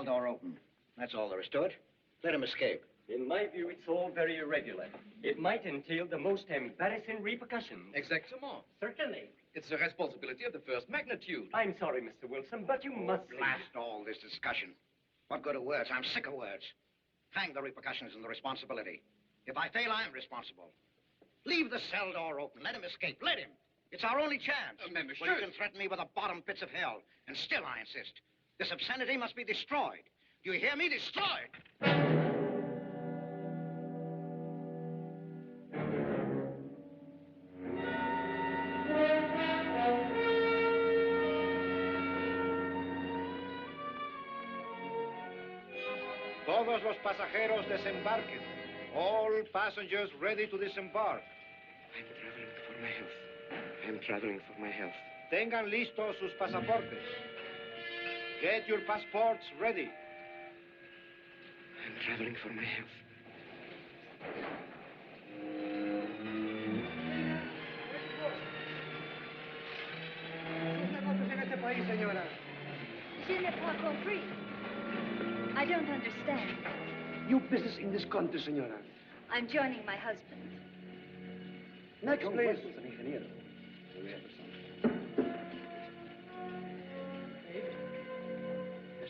cell door open. That's all there is to it. Let him escape. In my view, it's all very irregular. It might entail the most embarrassing repercussions. Exactement. Certainly. It's a responsibility of the first magnitude. I'm sorry, Mr. Wilson, but you must blast all this discussion. What good are words? I'm sick of words. Hang the repercussions and the responsibility. If I fail, I'm responsible. Leave the cell door open. Let him escape. Let him. It's our only chance. Monsieur. Well, you can threaten me with the bottom pits of hell, and still I insist. This obscenity must be destroyed. Do you hear me? Destroyed. Todos los pasajeros desembarquen. All passengers ready to disembark. I'm traveling for my health. I'm traveling for my health. Tengan listos sus pasaportes. Get your passports ready. I'm traveling for my health. Je n'ai pas compris. I don't understand. You business in this country, senora. I'm joining my husband. Next, please.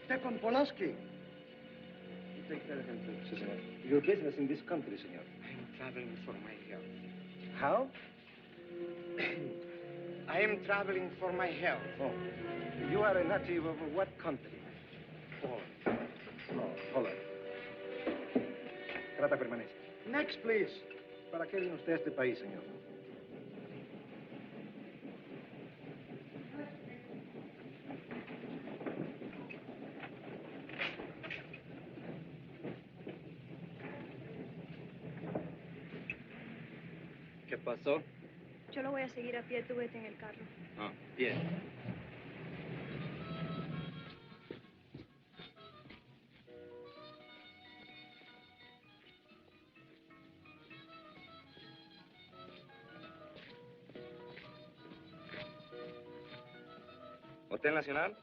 Stepan Polaski. You take care of him, too, senor. Your business in this country, senor. I'm traveling for my health. How? I am traveling for my health. Oh. You are a native of what country? Holland. Oh, Holland. Trata permanencia. Next, please. ¿Para qué viene usted a este país, señor? ¿Qué pasó? Yo lo voy a seguir a pie, tú vete en el carro. Ah, bien. Hotel Nacional,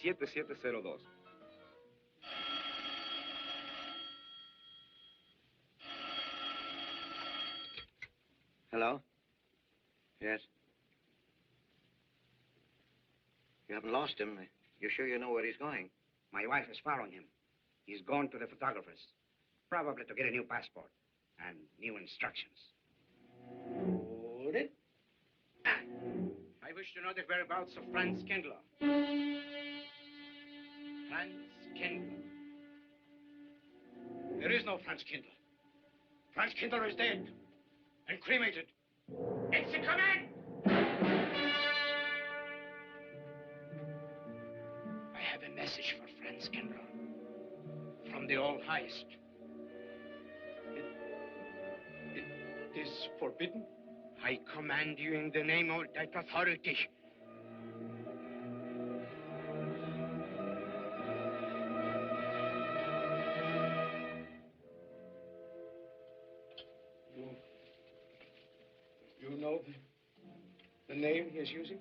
7702. Hello? Yes? You haven't lost him. You're sure you know where he's going? My wife is following him. He's gone to the photographer's, probably to get a new passport and new instructions. Hold it. I wish to know the whereabouts of Franz Kindler. Franz Kindler. There is no Franz Kindler. Franz Kindler is dead and cremated. It's a command! I have a message for Franz Kindler from the All-Highest. It is forbidden. I command you in the name of that authority. You know the name he is using?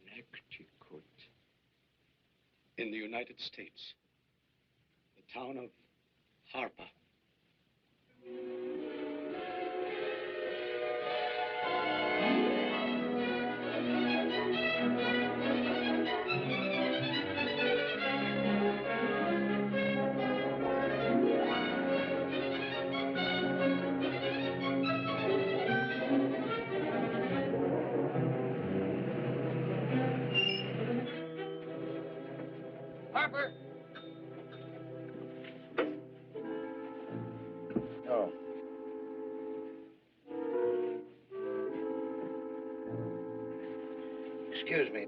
Connecticut. In the United States. The town of Harper. Harper! Oh. Excuse me.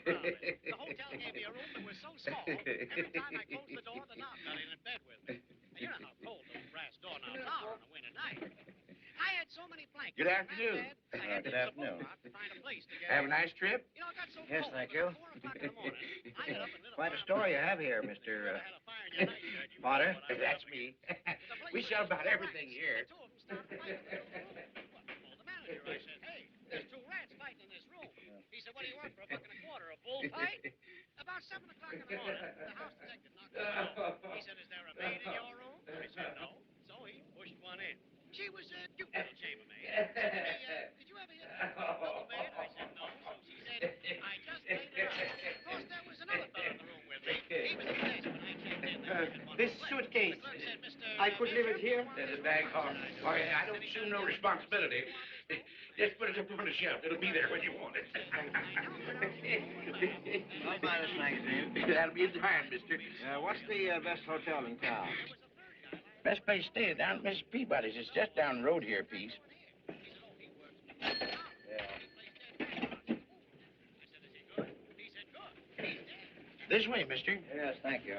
The hotel gave me a room that was so small, every time I closed the door, the knob got in bed with me. And you know how cold the Good afternoon. Good afternoon. Have a nice trip? Yes, thank you. Quite a story you have here, Mr. Potter. That's me. We sell about everything here. There's two rats fighting in this room. He said, what do you want for $1.25? A bullfight? About 7 o'clock in the morning, the house detective knocked on the door. He said, is there a maid in your room? I said, no. So he pushed one in. She was a cute little chambermaid. Said, hey, did you ever hear of a double bed? I said, no. So she said, I just laid it out. Of course, there was another fellow in the room with me. He was at the desk when I came in. This suitcase, The clerk said, Mr. I could leave it here? There's a bag off. Oh, yeah, I don't assume no responsibility. Just put it up on the shelf. It'll be there when you want it. I'll buy this magazine. That'll be fine, mister. What's the best hotel in town? Best place to stay down at Mrs. Peabody's. It's just down the road here a piece. This way, mister. Yes, thank you.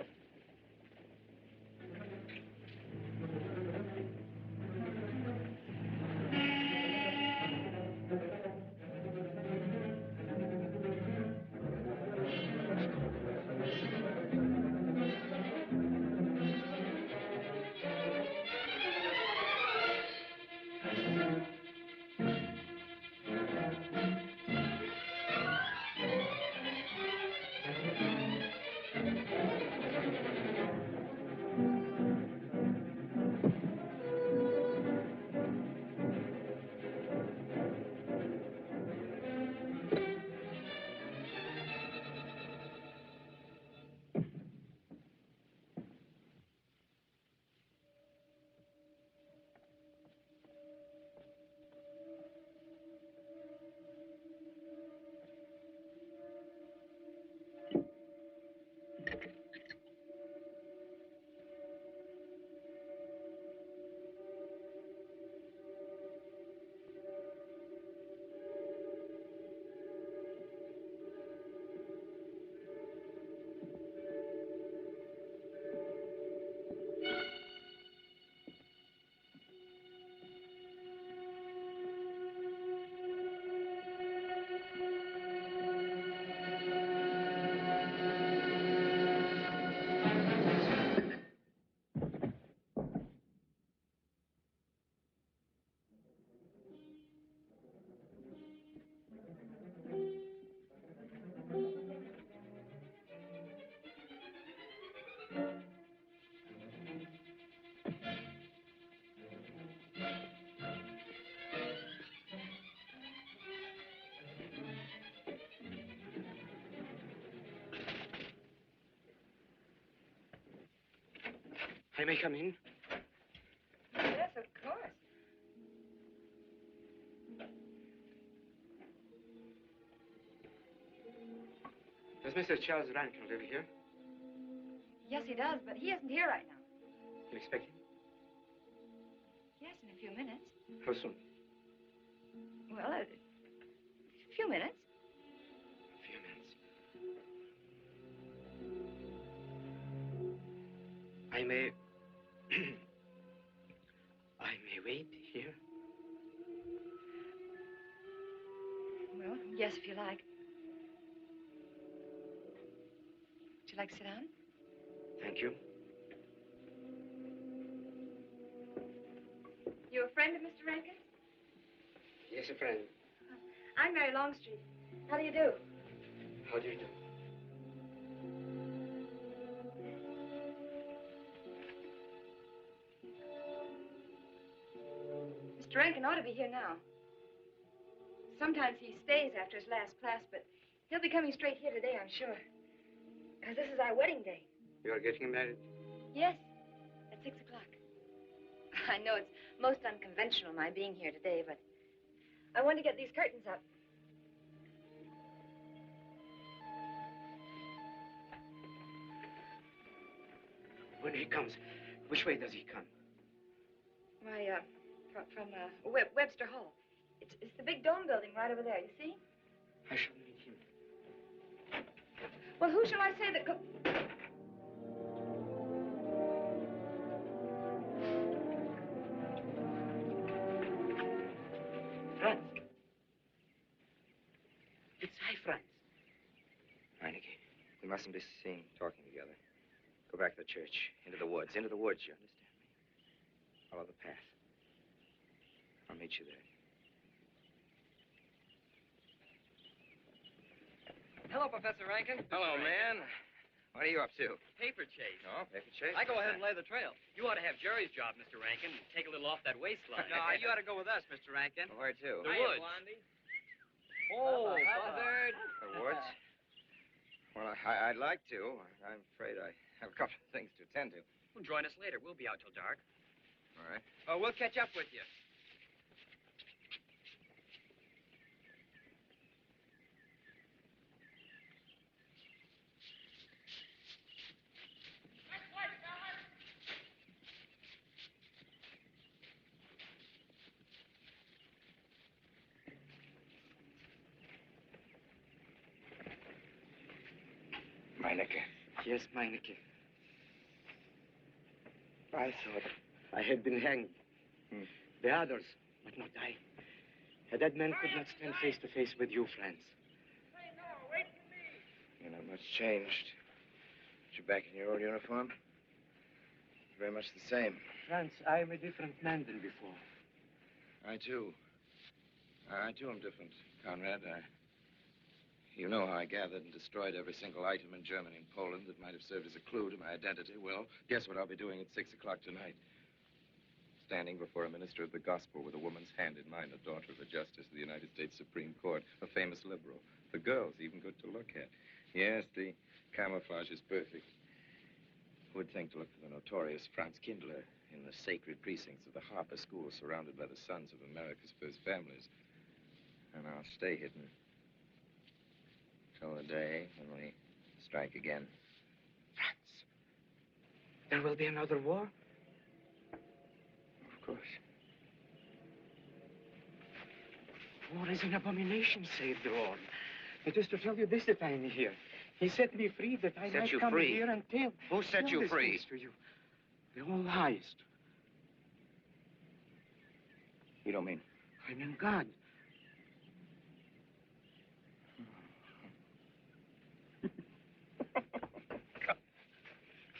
I may come in? Yes, of course. Does Mr. Charles Rankin live here? Yes, he does, but he isn't here right now. You expect him? Yes, in a few minutes. How soon? Well, a few minutes. A few minutes. I may... I may wait here? Well, yes, if you like. Would you like to sit down? Thank you. You a friend of Mr. Rankin? Yes, a friend. I'm Mary Longstreet. How do you do? How do you do? Mr. Rankin ought to be here now. Sometimes he stays after his last class, but he'll be coming straight here today, I'm sure. Because this is our wedding day. You are getting married? Yes, at 6 o'clock. I know it's most unconventional, my being here today, but I want to get these curtains up. When he comes, which way does he come? Why, from Webster Hall. It's the big dome building right over there, you see? I shall meet him. Well, who shall I say that... mustn't be seen talking together. Go back to the church. Into the woods. Into the woods, you understand me? Follow the path. I'll meet you there. Hello, Professor Rankin. Hello, man. What are you up to? Paper chase. Oh, paper chase? I go ahead and lay the trail. You ought to have Jerry's job, Mr. Rankin. Take a little off that waistline. No, you ought to go with us, Mr. Rankin. Where to? The woods. Oh, Buzzard. The woods? Well, I'd like to. I'm afraid I have a couple of things to attend to. Well, join us later. We'll be out till dark. All right. Oh, we'll catch up with you. Meineke. Yes, Meineke. I thought I had been hanged. The others, but not I. A dead man could not stand face to face with you, Franz. You're not much changed. You're back in your old uniform? Very much the same. Franz, I am a different man than before. I, too. I, too, am different, Conrad. You know how I gathered and destroyed every single item in Germany and Poland that might have served as a clue to my identity. Well, guess what I'll be doing at 6 o'clock tonight? Standing before a minister of the gospel with a woman's hand in mine, a daughter of a justice of the United States Supreme Court, a famous liberal. The girl's even good to look at. Yes, the camouflage is perfect. Who would think to look for the notorious Franz Kindler in the sacred precincts of the Harper School, surrounded by the sons of America's first families? And I'll stay hidden till the day when we strike again. Franz, there will be another war? Of course. War is an abomination, saved the Lord. It is to tell you this that I am here. He set me free that I might come here and tell. Who set you free? To you. The all highest. You don't mean? I mean God.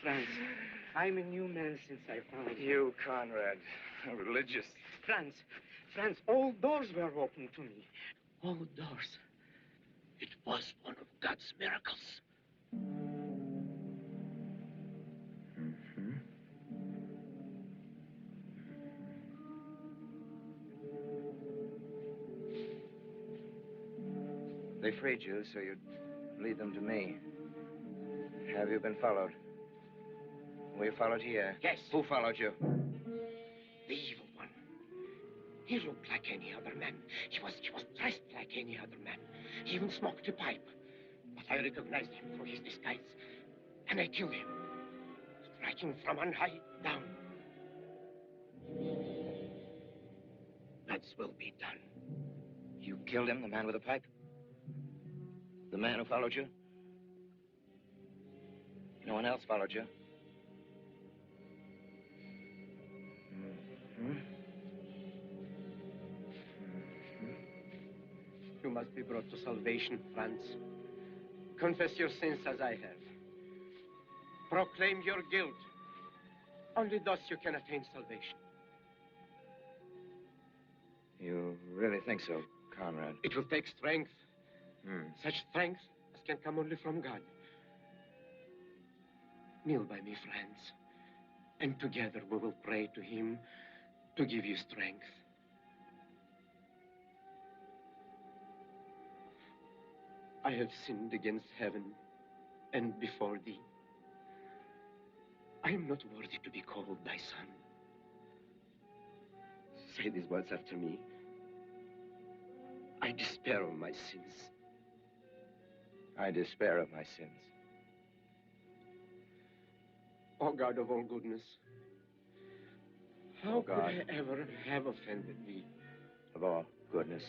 Franz, I'm a new man since I found you. You, Conrad, religious. Franz, all doors were open to me. All doors. It was one of God's miracles. Mm-hmm. They freed you so you'd lead them to me. Have you been followed? Were you followed here? Yes. Who followed you? The evil one. He looked like any other man. He was dressed like any other man. He even smoked a pipe. But I recognized him through his disguise. And I killed him. Striking from on high down. God's will be done. You killed him, the man with the pipe? The man who followed you? No one else followed you? Mm-hmm. You must be brought to salvation, Franz. Confess your sins as I have. Proclaim your guilt. Only thus you can attain salvation. You really think so, Conrad? It will take strength. Such strength as can come only from God. Kneel by me, Franz. And together we will pray to him to give you strength. I have sinned against heaven and before thee. I am not worthy to be called thy son. Say these words after me. I despair of my sins. I despair of my sins. O God of all goodness, how could God. I ever have offended thee? Of all goodness.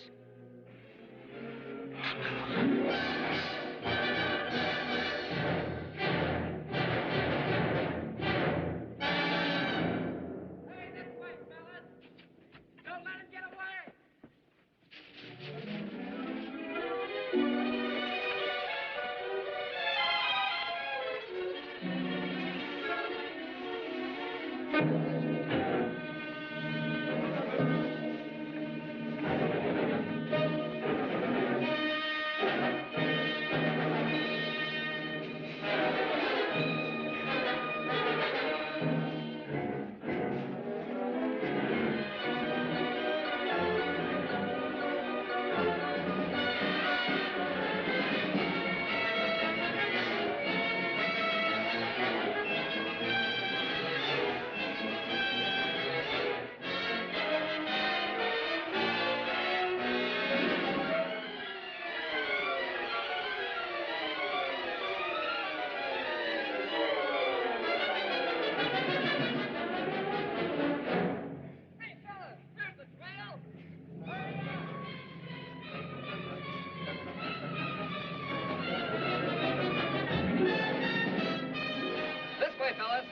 This way, fellas.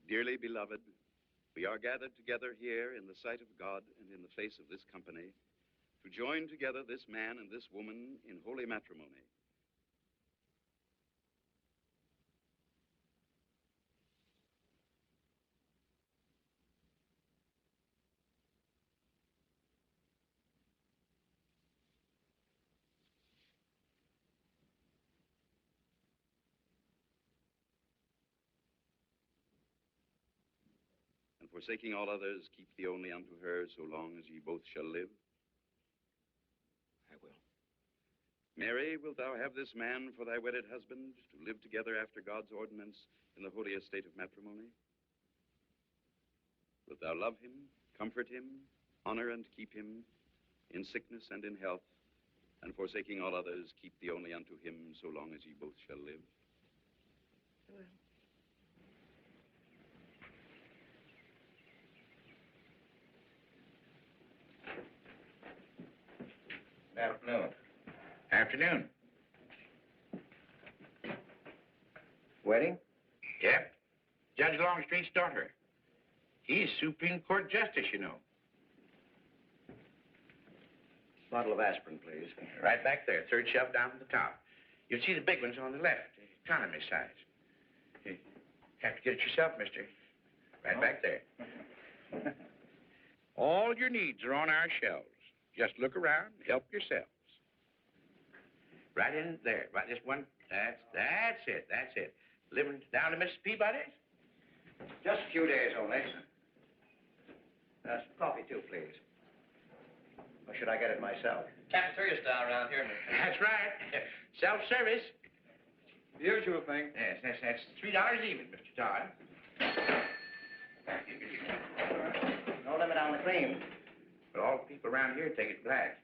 Dearly beloved, we are gathered together here in the sight of God and in the face of this company to join together this man and this woman in holy matrimony. And forsaking all others, keep thee only unto her so long as ye both shall live. I will. Mary, wilt thou have this man for thy wedded husband, to live together after God's ordinance in the holy estate of matrimony? Wilt thou love him, comfort him, honor and keep him in sickness and in health, and forsaking all others, keep thee only unto him so long as ye both shall live? I will. Afternoon. Afternoon. Wedding? Yep. Judge Longstreet's daughter. He's Supreme Court Justice, you know. Bottle of aspirin, please. Right back there, third shelf down from the top. You'll see the big ones on the left, economy size. You have to get it yourself, mister. Right back there. All your needs are on our shelves. Just look around, help yourselves. Right in there, right this one. That's it. Living down to Mrs. Peabody's? Just a few days only. Some coffee, too, please. Or should I get it myself? Cafeteria style around here, mister. That's right. Self-service. Usual thing. Yes, that's $3 even, Mr. Todd. No limit on the cream. But all the people around here take it black.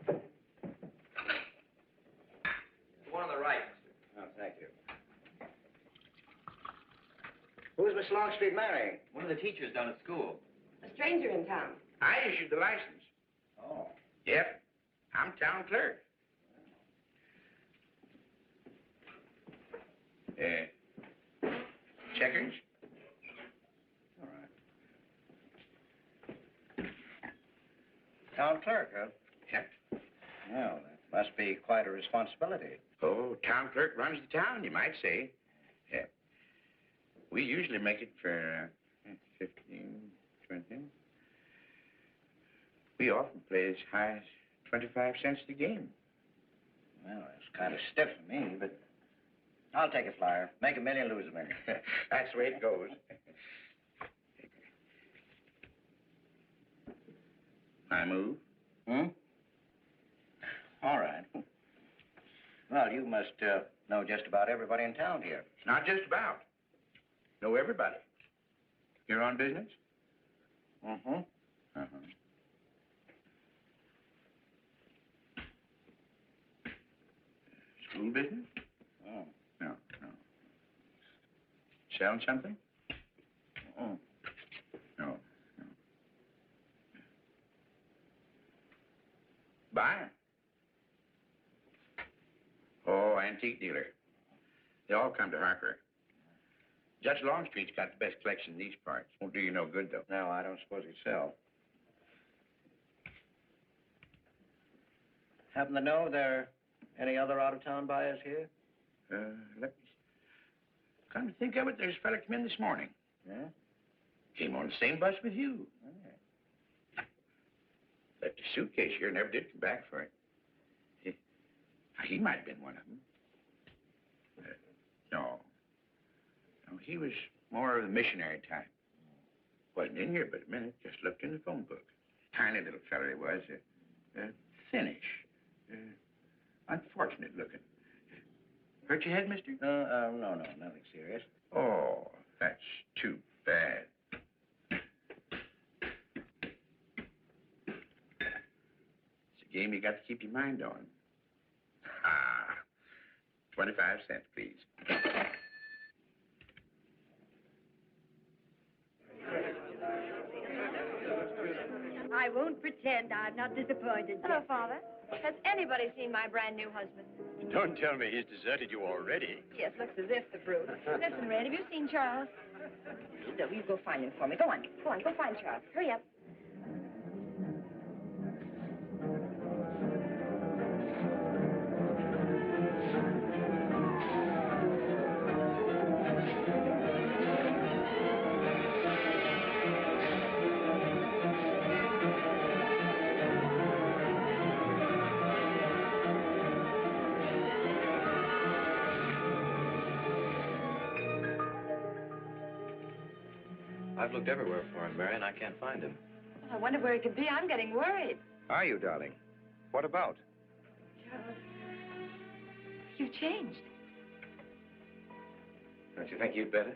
The one on the right, mister. Oh, thank you. Who's Miss Longstreet marrying? One of the teachers down at school. A stranger in town. I issued the license. Oh. Yep. I'm town clerk. Checkers? All right. Town clerk, huh? Yep. Well, that must be quite a responsibility. Oh, town clerk runs the town, you might say. Yeah. We usually make it for 15, 20. We often play as high as 25 cents a game. Well, it's kind of stiff for me, but I'll take a flyer. Make a million, lose a million. That's the way it goes. I move. All right. Well, you must know just about everybody in town here. Not just about. Know everybody. You're on business? Mm-hmm. Uh-huh. School business? Oh. No. Selling something? Oh. No. Buying? Oh, antique dealer. They all come to Harker. Judge Longstreet's got the best collection in these parts. Won't do you no good, though. No, I don't suppose he'd sell. Happen to know there are any other out-of-town buyers here? Let me... Come to think of it, there's a fella come in this morning. Yeah? Came on the same bus with you. Oh. Left his suitcase here, never did come back for it. He might have been one of them. No. No, he was more of the missionary type. Wasn't in here but a minute, just looked in the phone book. Tiny little fella he was. Thinnish. Unfortunate looking. Hurt your head, mister? No, nothing serious. Oh, that's too bad. It's a game you got to keep your mind on. 25 cents, please. I won't pretend I'm not disappointed. Hello, Father. Has anybody seen my brand new husband? Don't tell me he's deserted you already. Yes, looks as if the brute. Listen, Red, have you seen Charles? No, you go find him for me. Go on, go find Charles. Hurry up. I've looked everywhere for him, Mary, and I can't find him. I wonder where he could be. I'm getting worried. Are you, darling? What about? Charles, you've changed. Don't you think you'd better?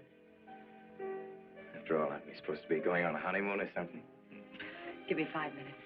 After all, aren't we supposed to be going on a honeymoon or something? Give me 5 minutes.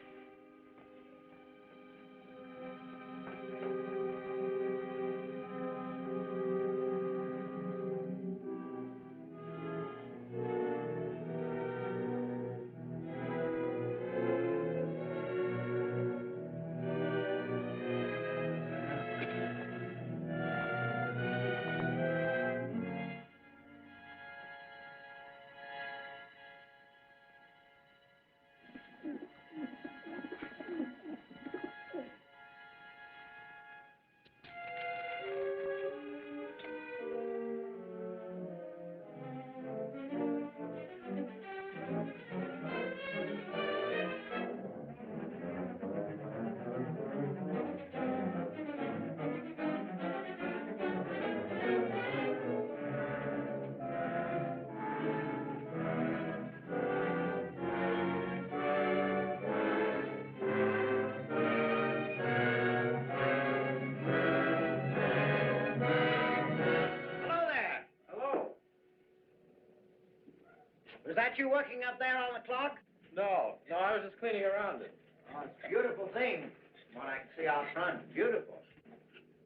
Was that you working up there on the clock? No, I was just cleaning around it. Oh, it's a beautiful thing. What I can see out front. Beautiful.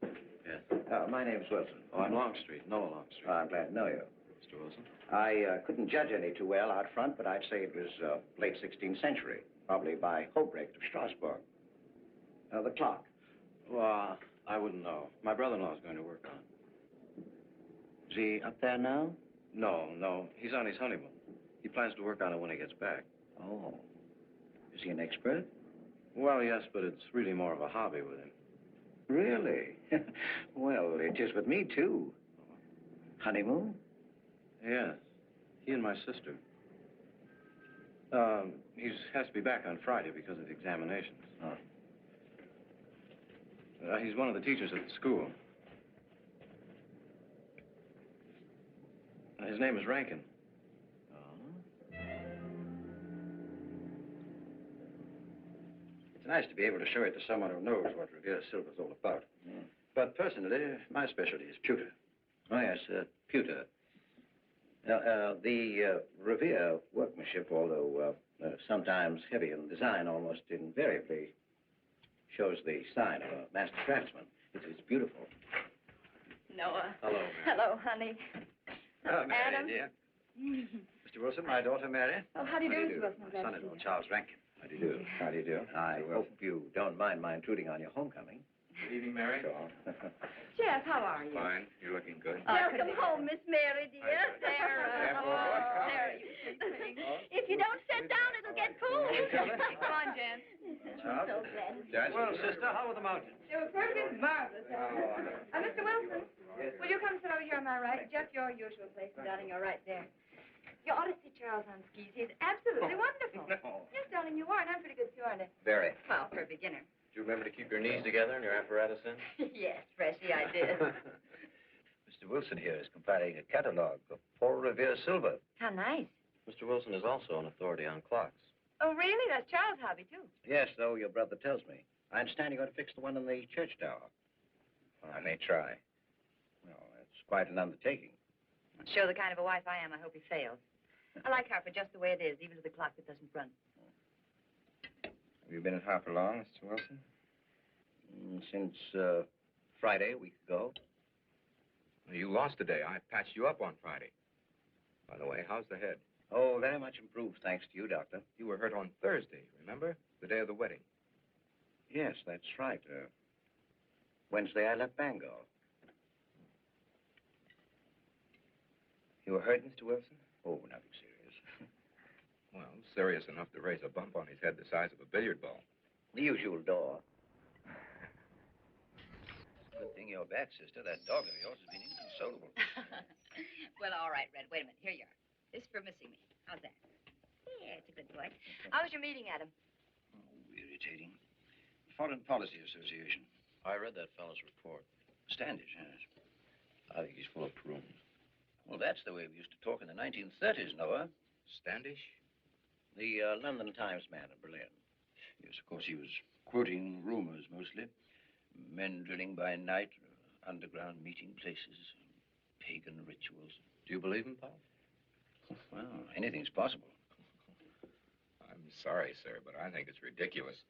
Yes. My name's Wilson. Oh, I'm Longstreet, Noah Longstreet. Oh, I'm glad to know you. Mr. Wilson? I couldn't judge any too well out front, but I'd say it was late 16th century, probably by Hobrecht of Strasbourg. The clock. Well, I wouldn't know. My brother-in-law's going to work on it. Is he up there now? No. He's on his honeymoon. He plans to work on it when he gets back. Oh. Is he an expert? Well, yes, but it's really more of a hobby with him. Really? Well, it is with me, too. Honeymoon? Yes. He and my sister. He has to be back on Friday because of the examinations. Oh. He's one of the teachers at the school. His name is Rankin. It's nice to be able to show it to someone who knows what Revere Silver's all about. Mm. But personally, my specialty is pewter. Oh, yes, pewter. The Revere workmanship, although sometimes heavy in design, almost invariably shows the sign of a master craftsman. It's beautiful. Noah. Hello, Mary. Hello, honey. Oh, Mary, Adam. dear. Mr. Wilson, my daughter, Mary. Oh, how do you do, Mr. Wilson? My son-in-law, Charles Rankin. How do you do? How do you do? I hope you don't mind my intruding on your homecoming. Good evening, Mary. Sure. Jeff, how are you? Fine. You're looking good. Welcome home, Miss Mary, dear. Sarah. Sarah, you sweet thing. If you don't sit down, it'll get cold. Come on, Jen. I'm so glad Dad. Well, sister, how were the mountains? They were perfectly marvelous. Mr. Wilson, will you come sit over here on my right? Just your usual place, darling. You're right there. You ought to see Charles on skis. He's absolutely wonderful. No. Yes, darling, you are, and I'm pretty good too, aren't I? Very. Well, for a beginner. Do you remember to keep your knees together and your apparatus in? Yes, Freshy, I did. Mr. Wilson here is compiling a catalog of Paul Revere silver. How nice. Mr. Wilson is also an authority on clocks. Oh, really? That's Charles' hobby, too. Yes, so your brother tells me. I understand you're going to fix the one in the church tower. Well, I may try. Well, it's quite an undertaking. Show the kind of a wife I am. I hope he fails. I like Harper just the way it is, even to the clock that doesn't run. Have you been at Harper long, Mr. Wilson? Since Friday, a week ago. You lost today. I patched you up on Friday. By the way, how's the head? Oh, very much improved, thanks to you, Doctor. You were hurt on Thursday, remember? The day of the wedding. Yes, that's right. Wednesday, I left Bangor. You were hurt, Mr. Wilson? Oh, nothing serious. Well, serious enough to raise a bump on his head the size of a billiard ball. The usual door. Good thing you're back, sister. That dog of yours has been inconsolable. Well, all right, Red. Wait a minute. Here you are. This is for missing me. How's that? Yeah, it's a good boy. How was your meeting, Adam? Oh, irritating. Foreign Policy Association. I read that fellow's report. Standish, yes. I think he's full of prunes. Well, that's the way we used to talk in the 1930s, Noah. Standish? The London Times man in Berlin. Yes, of course, he was quoting rumors mostly. Men drilling by night, underground meeting places, pagan rituals. Do you believe him, Pop? Well, anything's possible. I'm sorry, sir, but I think it's ridiculous.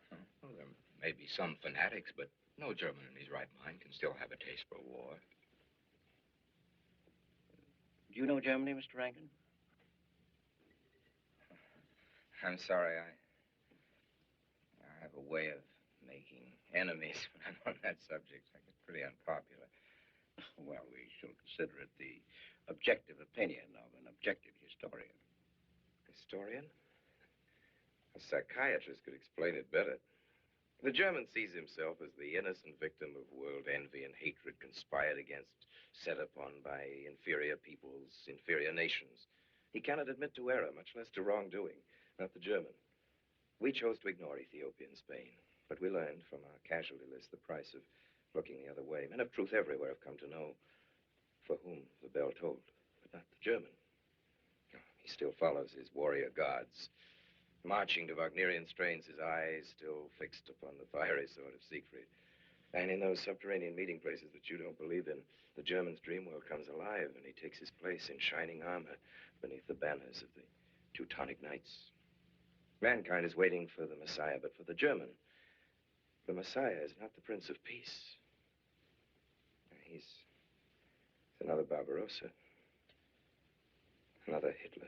Well, there may be some fanatics, but no German in his right mind can still have a taste for war. Do you know Germany, Mr. Rankin? I'm sorry, I have a way of making enemies when I'm on that subject. I get pretty unpopular. Well, we shall consider it the objective opinion of an objective historian. Historian? A psychiatrist could explain it better. The German sees himself as the innocent victim of world envy and hatred conspired against, set upon by inferior peoples, inferior nations. He cannot admit to error, much less to wrongdoing. Not the German. We chose to ignore Ethiopia and Spain, but we learned from our casualty list the price of looking the other way. Men of truth everywhere have come to know for whom the bell tolled, but not the German. He still follows his warrior gods. Marching to Wagnerian strains, his eyes still fixed upon the fiery sword of Siegfried. And in those subterranean meeting places that you don't believe in, the German's dream world comes alive, and he takes his place in shining armor beneath the banners of the Teutonic Knights. Mankind is waiting for the Messiah, but for the German, the Messiah is not the Prince of Peace. He's another Barbarossa, another Hitler.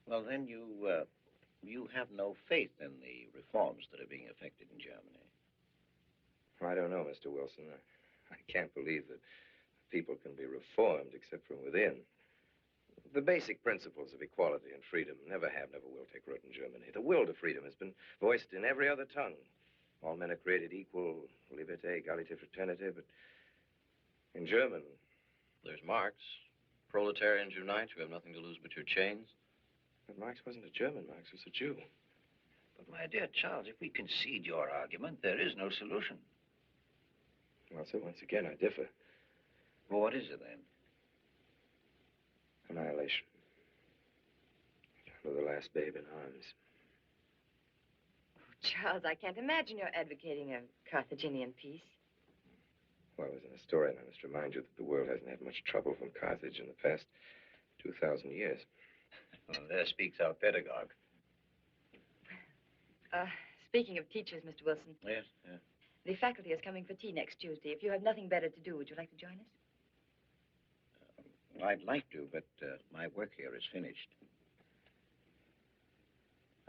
Well, then you have no faith in the reforms that are being effected in Germany. I don't know, Mr. Wilson. I can't believe that people can be reformed except from within. The basic principles of equality and freedom never have, never will take root in Germany. The will to freedom has been voiced in every other tongue. All men are created equal, liberté, égalité, fraternité, but in German... There's Marx. Proletarians unite, you have nothing to lose but your chains. But Marx wasn't a German, Marx was a Jew. But, my dear Charles, if we concede your argument, there is no solution. Well, so once again, I differ. Well, what is it, then? Annihilation. Down to the last babe in arms. Oh, Charles, I can't imagine you're advocating a Carthaginian peace. Well, as an historian, I must remind you that the world hasn't had much trouble from Carthage in the past 2,000 years. Well, there speaks our pedagogue. Speaking of teachers, Mr. Wilson. Yes, yes. The faculty is coming for tea next Tuesday. If you have nothing better to do, would you like to join us? I'd like to, but my work here is finished.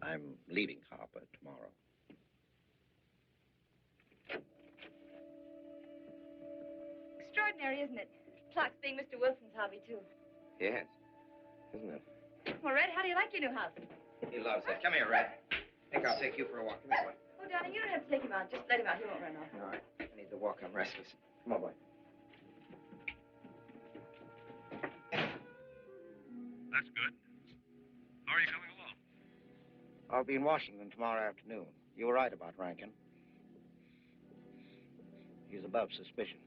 I'm leaving Harper tomorrow. Extraordinary, isn't it? Clocks being Mr. Wilson's hobby, too. Yes, isn't it? Well, Red, how do you like your new house? He loves it. Come here, Red. think I'll take you for a walk. Come here, boy. Oh, darling, you don't have to take him out. Just let him out. He won't run off. No, I need to walk. I'm restless. Come on, boy. That's good. How are you coming along? I'll be in Washington tomorrow afternoon. You were right about Rankin. He's above suspicion.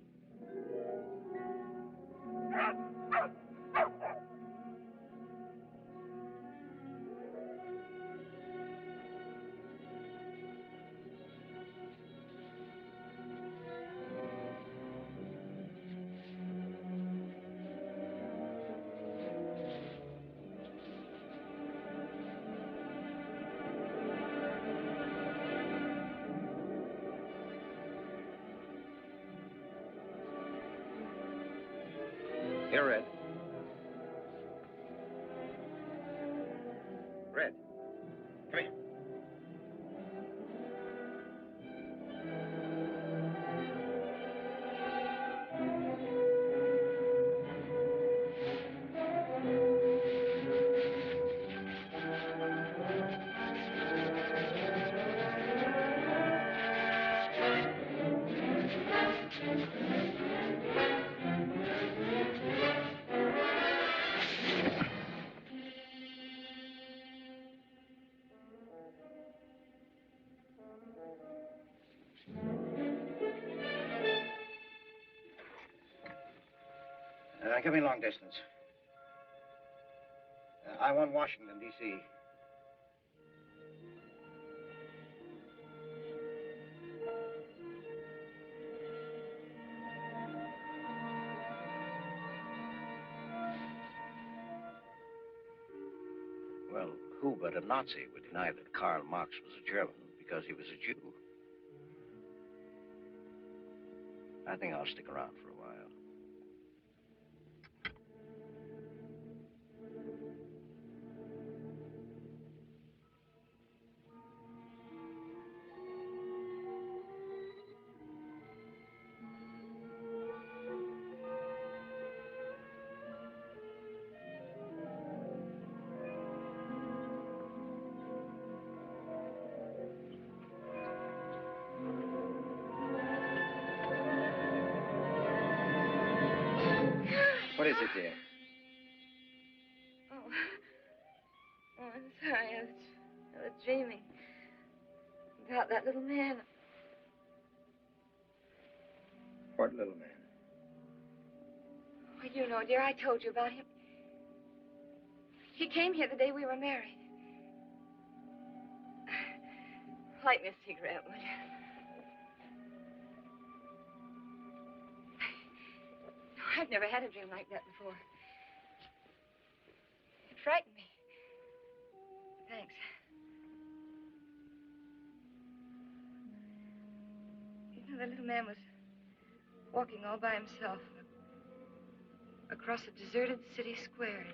Here, Red. Red. Come here. Give me long distance. I want Washington, D.C. Well, who but a Nazi would deny that Karl Marx was a German because he was a Jew? I think I'll stick around for a while. What is it, dear? Oh, I'm sorry. I was dreaming about that little man. What little man? Well, you know, dear, I told you about him. He came here the day we were married. Light me a cigarette, would you? No, I've never had a dream like that before. It frightened me. Thanks. You know, the little man was walking all by himself across a deserted city square.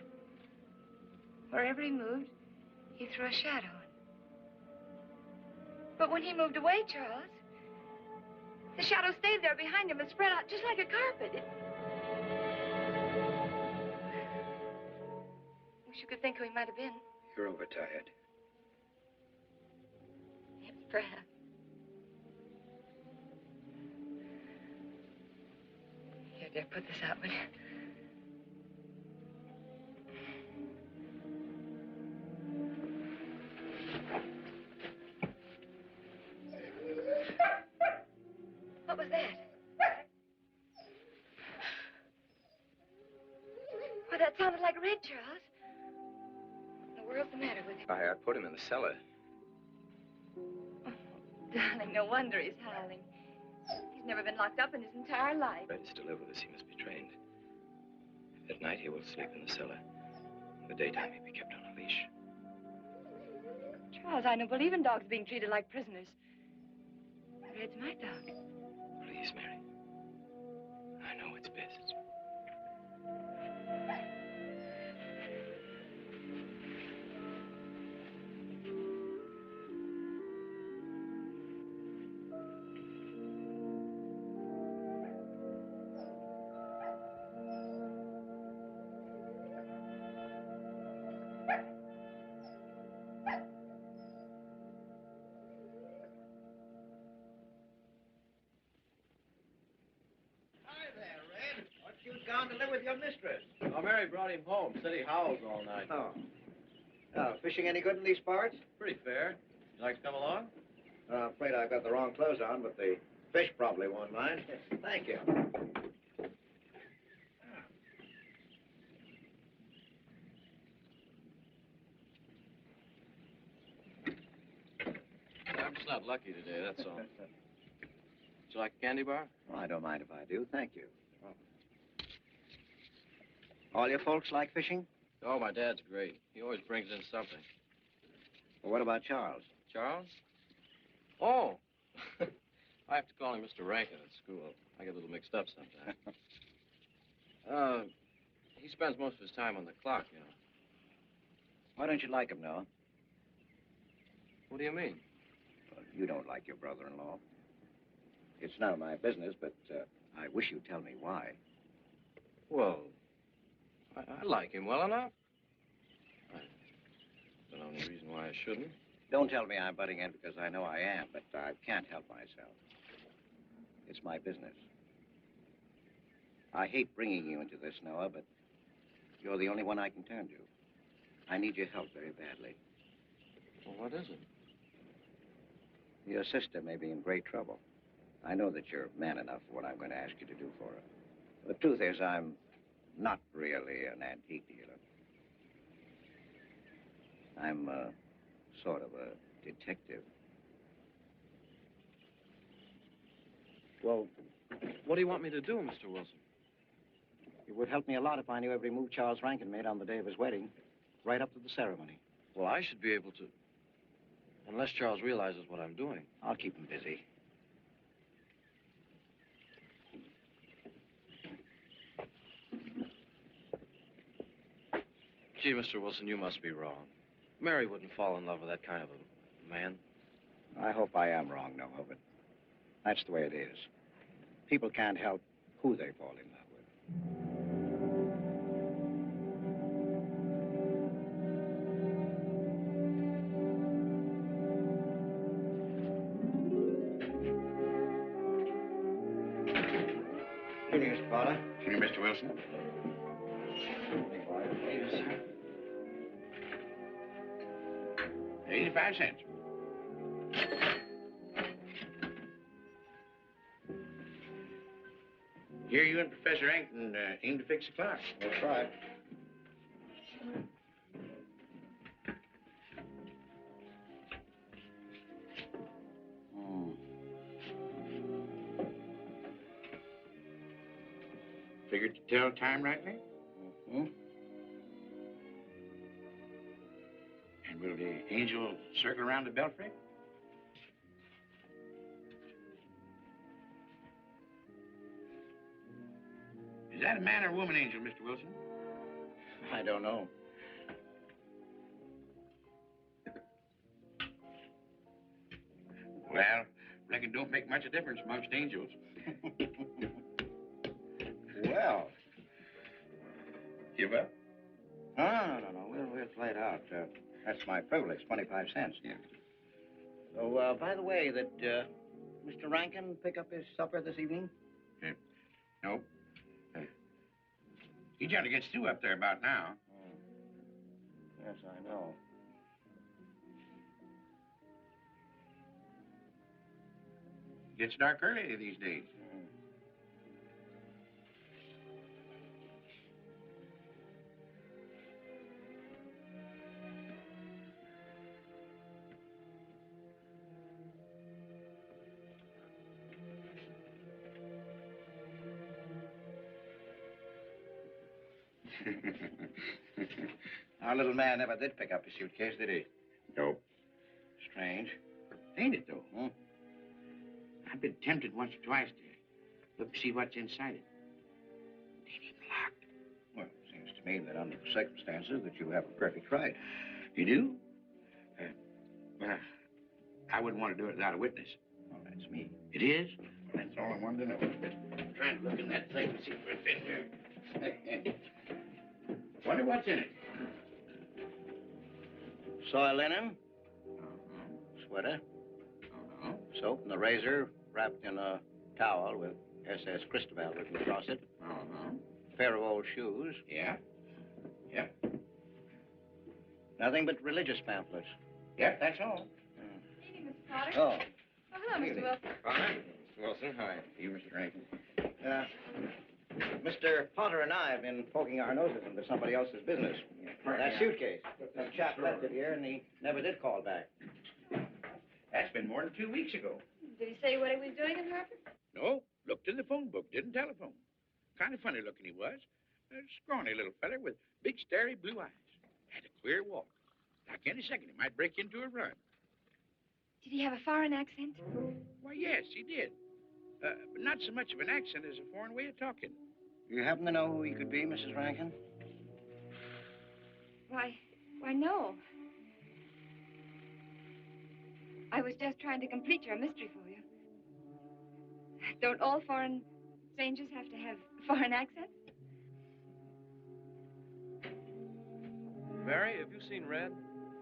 Wherever he moved, he threw a shadow. But when he moved away, Charles, the shadow stayed there behind him and spread out just like a carpet. Wish you could think who he might have been. You're overtired. Yes, perhaps. Here, dear, put this out, will you? What was that? Why, that sounded like Red, Charles. What in the world's the matter with him? I put him in the cellar. Oh, darling, no wonder he's howling. He's never been locked up in his entire life. Red is still over this. He must be trained. At night, he will sleep in the cellar. In the daytime, he'll be kept on a leash. Charles, I don't believe in dogs being treated like prisoners. Red's my dog. Please, Mary. I know it's best. gone to live with your mistress? Oh, Mary brought him home. Said he howls all night. Oh. Oh, fishing any good in these parts? Pretty fair. You like to come along? I'm afraid I've got the wrong clothes on, but the fish probably won't mind. Thank you. I'm just not lucky today, that's all. Would you like a candy bar? Well, I don't mind if I do. Thank you. All your folks like fishing? Oh, my dad's great. He always brings in something. Well, what about Charles? Charles? Oh. I have to call him Mr. Rankin at school. I get a little mixed up sometimes. He spends most of his time on the clock, you know. Why don't you like him, Noah? What do you mean? Well, you don't like your brother-in-law. It's none of my business, but I wish you'd tell me why. Well, I like him well enough. I don't know any reason why I shouldn't. Don't tell me I'm butting in because I know I am, but I can't help myself. It's my business. I hate bringing you into this, Noah, but you're the only one I can turn to. I need your help very badly. Well, what is it? Your sister may be in great trouble. I know that you're man enough for what I'm going to ask you to do for her. The truth is, I'm not really an antique dealer. I'm sort of a detective. Well, what do you want me to do, Mr. Wilson? It would help me a lot if I knew every move Charles Rankin made on the day of his wedding, right up to the ceremony. Well, I should be able to. Unless Charles realizes what I'm doing. I'll keep him busy. Gee, Mr. Wilson, you must be wrong. Mary wouldn't fall in love with that kind of a man. I hope I am wrong, Noah, but that's the way it is. People can't help who they fall in love with. Evening, Mr. Potter. Evening, Mr. Wilson. Yes, sir. 85 cents. Here you and Professor Ankton aim to fix the clock. We'll try. Figured to tell time rightly? Mm-hmm. And will the angel circle around the belfry? Is that a man or a woman angel, Mr. Wilson? I don't know. Well, reckon don't make much of a difference amongst angels. Well. Give up? No. We'll play it out. That's my privilege, 25 cents. Yeah. So, by the way, did Mr. Rankin pick up his supper this evening? No. He generally gets through up there about now. Yes, I know. Gets dark early these days. Our little man never did pick up his suitcase, did he? Nope. Strange. Ain't it, though? Huh? I've been tempted once or twice to look to see what's inside it. Ain't even locked. Well, it seems to me that under the circumstances that you have a perfect right. You do? Well, I wouldn't want to do it without a witness. Oh, that's me. It is? That's all I wanted to know. I'm trying to look in that thing and see if it's in there. Wonder what's in it. Soil linen. Sweater. Soap and the razor wrapped in a towel with SS Cristobal written across it. pair of old shoes. Yeah? Yeah. Nothing but religious pamphlets. Yeah, that's all. Evening, Mr. Potter. Oh. Oh, hello, Mr. Wilson. Hi, Wilson. Hi. You, Mr. Rankin. Mr. Potter and I have been poking our noses into somebody else's business. That suitcase. Some chap left it here, and he never did call back. That's been more than 2 weeks ago. Did he say what he was doing in Harper? No, looked in the phone book, didn't telephone. Kind of funny looking he was. A scrawny little feller with big, starey blue eyes. Had a queer walk. Like any second, he might break into a run. Did he have a foreign accent? Why, yes, he did. But not so much of an accent as a foreign way of talking. You happen to know who he could be, Mrs. Rankin? Why, no. I was just trying to complete your mystery for you. Don't all foreign strangers have to have foreign accents? Mary, have you seen Red?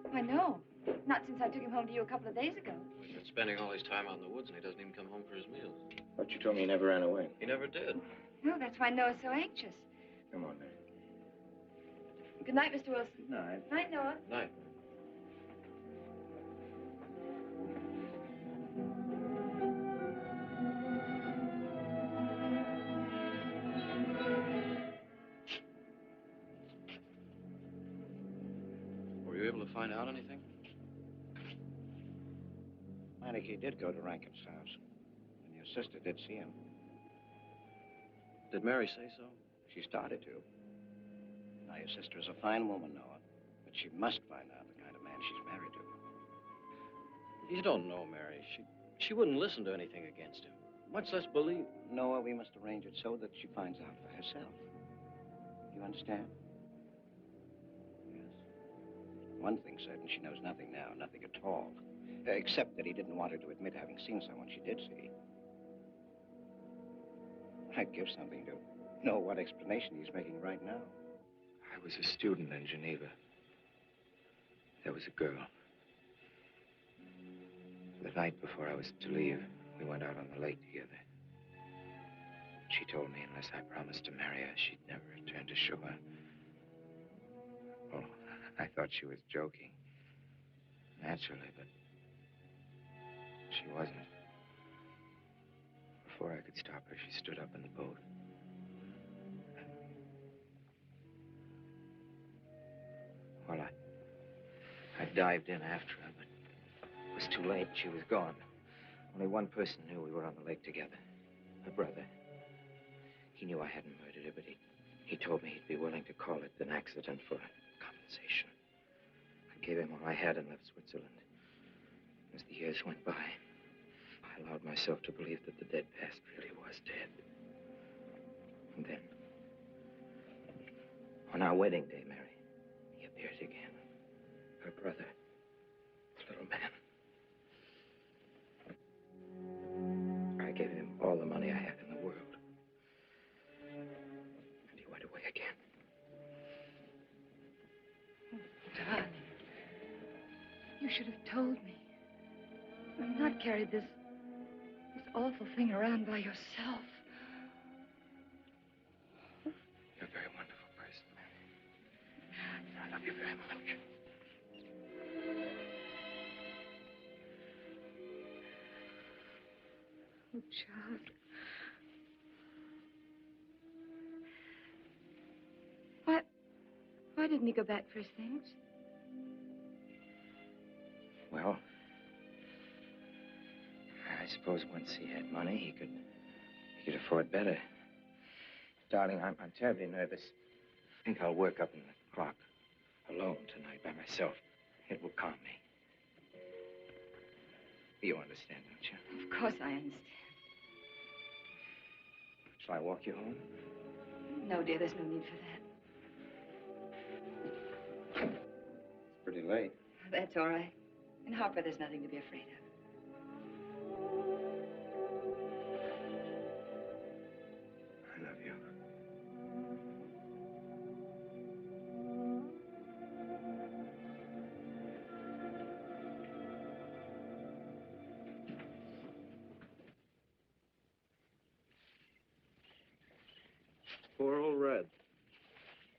Why, no. Not since I took him home to you a couple of days ago. He's been spending all his time out in the woods, and he doesn't even come home for his meals. But you told me he never ran away. He never did. No, that's why Noah's so anxious. Come on, Mary. Good night, Mr. Wilson. Good night. Night, Noah. Night. Were you able to find out anything? He did go to Rankin's house, and your sister did see him. Did Mary say so? She started to. Now, your sister is a fine woman, Noah, but she must find out the kind of man she's married to. You don't know Mary. She wouldn't listen to anything against him, much less believe. Noah, we must arrange it so that she finds out for herself. You understand? Yes. One thing's certain, she knows nothing now, nothing at all. Except that he didn't want her to admit having seen someone she did see. I'd give something to know what explanation he's making right now. I was a student in Geneva. There was a girl. The night before I was to leave, we went out on the lake together. She told me unless I promised to marry her, she'd never return to shore. Well, I thought she was joking. Naturally, but she wasn't. Before I could stop her, she stood up in the boat. Well, I dived in after her, but it was too late. She was gone. Only one person knew we were on the lake together. Her brother. He knew I hadn't murdered her, but he told me he'd be willing to call it an accident for compensation. I gave him all I had and left Switzerland. As the years went by, I allowed myself to believe that the dead past really was dead. And then, on our wedding day, Mary, he appeared again. Her brother, the little man. I gave him all the money I had in the world. And he went away again. Oh, darling. You should have told me. And not carried this awful thing around by yourself. You're a very wonderful person, Mary. I love you very much. Oh, child. Why didn't he go back for his things? Well, I suppose once he had money, he could afford better. Darling, I'm terribly nervous. I think I'll work up in the clock alone tonight by myself. It will calm me. You understand, don't you? Of course I understand. Shall I walk you home? No, dear, there's no need for that. It's pretty late. That's all right. In Harper, there's nothing to be afraid of. I love you. Poor old Red.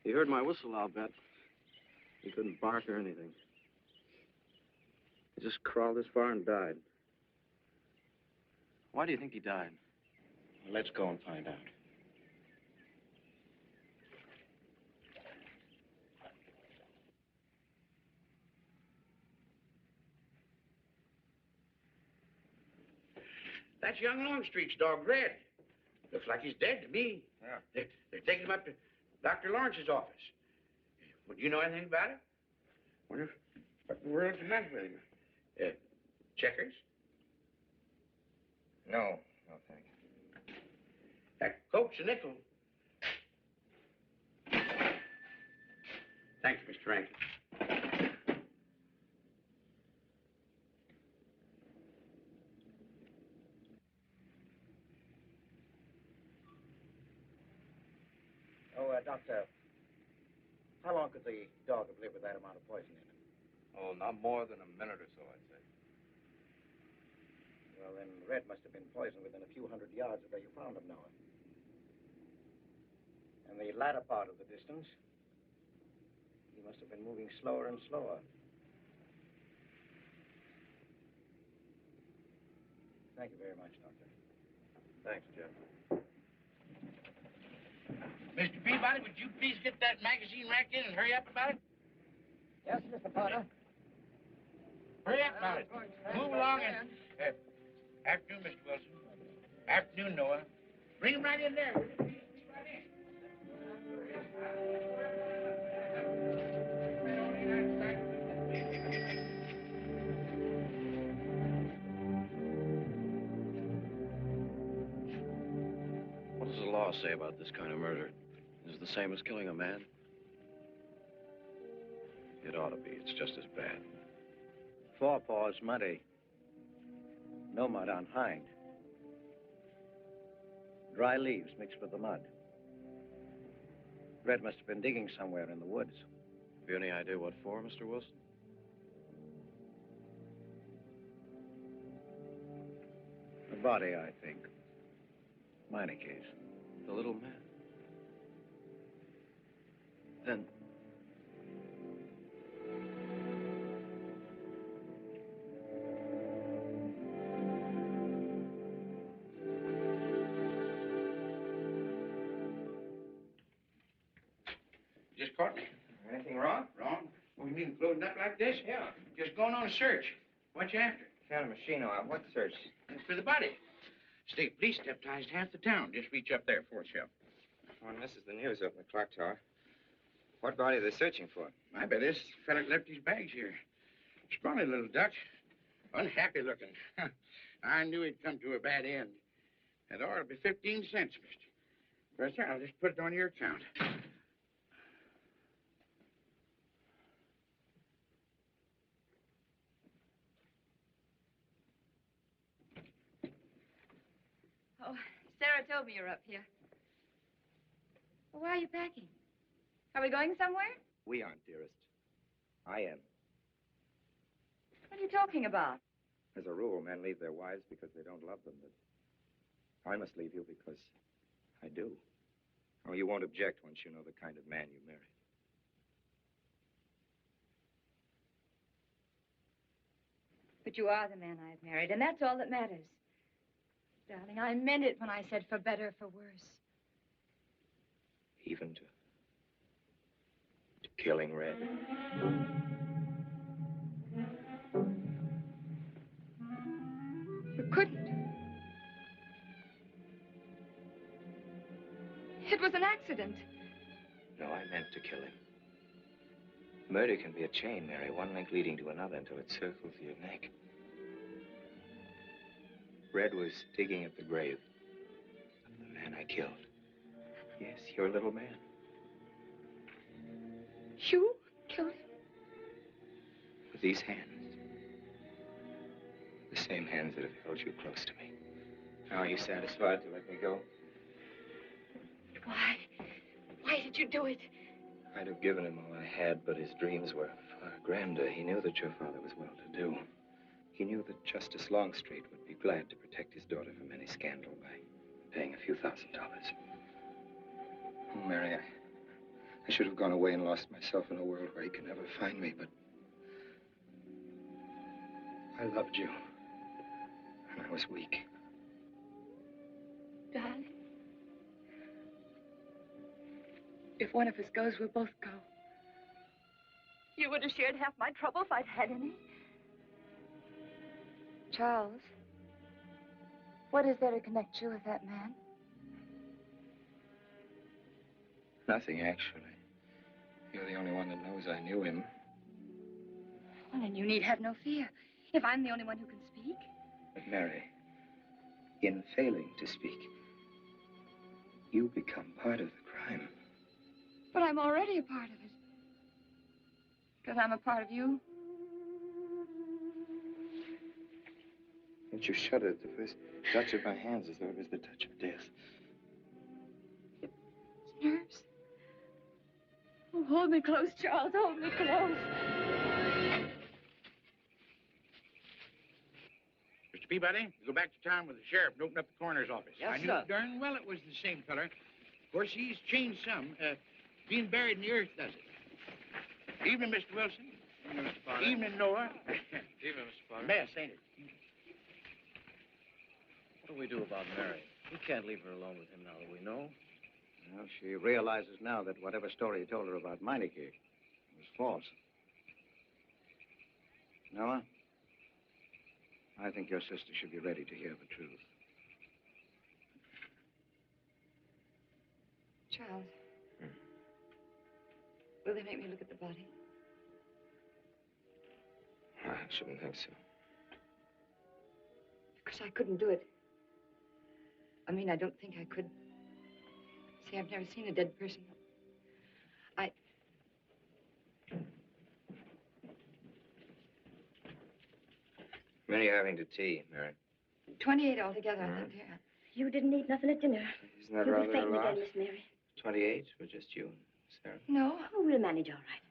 He heard my whistle, I'll bet. He couldn't bark or anything. He just crawled this far and died. Why do you think he died? Let's go and find out. That's young Longstreet's dog, Red. Looks like he's dead to me. Yeah. They're taking him up to Dr. Lawrence's office. Would you know anything about it? Wonder what in the world's the matter with him? Checkers? No, no, thank you. That Coke's a nickel. Thanks, Mr. Rankin. Oh, Doctor, how long could the dog have lived with that amount of poison in him? Oh, not more than a minute or so, I'd say. Well, then Red must have been poisoned within a few hundred yards of where you found him, Noah. And the latter part of the distance, he must have been moving slower and slower. Thank you very much, Doctor. Thanks, Jim. Mr. Peabody, would you please get that magazine rack in and hurry up about it? Yes, Mr. Potter. Hurry up about it. Move along and... afternoon, Mr. Wilson. Afternoon, Noah. Bring him right in there. What does the law say about this kind of murder? Is it the same as killing a man? It ought to be. It's just as bad. Forepaws muddy. No mud on hind. Dry leaves mixed with the mud. Red must have been digging somewhere in the woods. Have you any idea what for, Mr. Wilson? The body, I think. Minor case. The little man? Then... Just caught me. Anything wrong? Wrong? What do you mean, closing up like this? Yeah. Just going on a search. What you after? Found a machine on what search? It's for the body. State police deputized half the town. Just reach up there for it, Sheriff. One misses the news up in the clock tower. What body are they searching for? I bet this fella left his bags here. Scrawny little duck. Unhappy looking. I knew he'd come to a bad end. That ought to be 15 cents, mister. Professor, I'll just put it on your account. Oh, Sarah told me you're up here. Well, why are you packing? Are we going somewhere? We aren't, dearest. I am. What are you talking about? As a rule, men leave their wives because they don't love them, but I must leave you because I do. Oh, you won't object once you know the kind of man you married. But you are the man I've married, and that's all that matters. Darling, I meant it when I said for better, for worse. Even to killing Red. You couldn't. It was an accident. No, I meant to kill him. Murder can be a chain, Mary, one link leading to another until it circles your neck. Red was digging at the grave of the man I killed. Yes, your little man. You killed him? With these hands. The same hands that have held you close to me. Now, are you satisfied to let me go? Why? Why did you do it? I'd have given him all I had, but his dreams were far grander. He knew that your father was well-to-do. He knew that Justice Longstreet would be glad to protect his daughter from any scandal by paying a few $1,000s. Mary, I should have gone away and lost myself in a world where he can never find me, but I loved you, and I was weak. Darling, if one of us goes, we'll both go. You would have shared half my trouble if I'd had any. Charles, what is there to connect you with that man? Nothing, actually. You're the only one that knows I knew him. Well, then you need have no fear. If I'm the only one who can speak. But Mary, in failing to speak, you become part of the crime. But I'm already a part of it. Because I'm a part of you. But you shuddered at the first touch of my hands as though it was the touch of death. It's nerves. Oh, hold me close, Charles. Hold me close. Mr. Peabody, you go back to town with the sheriff and open up the coroner's office. Yes, I knew sir. darn well it was the same feller. Of course, he's changed some. Being buried in the earth does it. Evening, Mr. Wilson. Evening, Mr. Potter. Evening, Noah. Evening, Mr. Potter. Mess, ain't it? What do we do about Mary? We can't leave her alone with him now that we know. Well, she realizes now that whatever story he told her about Meineke was false. Noah, I think your sister should be ready to hear the truth. Charles. Will they make me look at the body? I shouldn't think so. Because I couldn't do it. I mean, I don't think I could. See, I've never seen a dead person. When are you having to tea, Mary? 28 altogether, I think, dear. You didn't eat nothing at dinner. Isn't that You'll rather be fainting a lot? again, Miss Mary. 28 for just you and Sarah? No. Oh, we'll manage all right.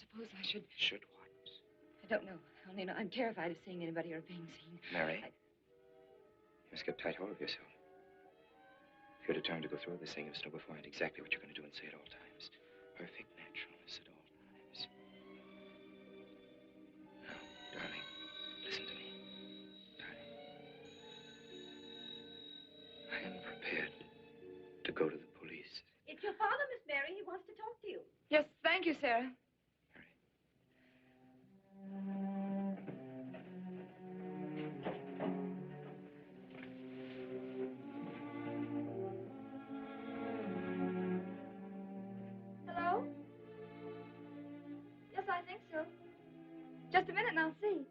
Suppose I should... Should what? I don't know. Only I'm terrified of seeing anybody or being seen. Mary, you must get tight hold of yourself. If you're determined to go through this thing, you must know beforehand exactly what you're going to do and say at all times. Perfect naturalness at all times. Now, darling, listen to me. Darling. I am prepared to go to the police. It's your father, Miss Mary. He wants to talk to you. Yes, thank you, Sarah. Hello? Yes, I think so. Just a minute and I'll see.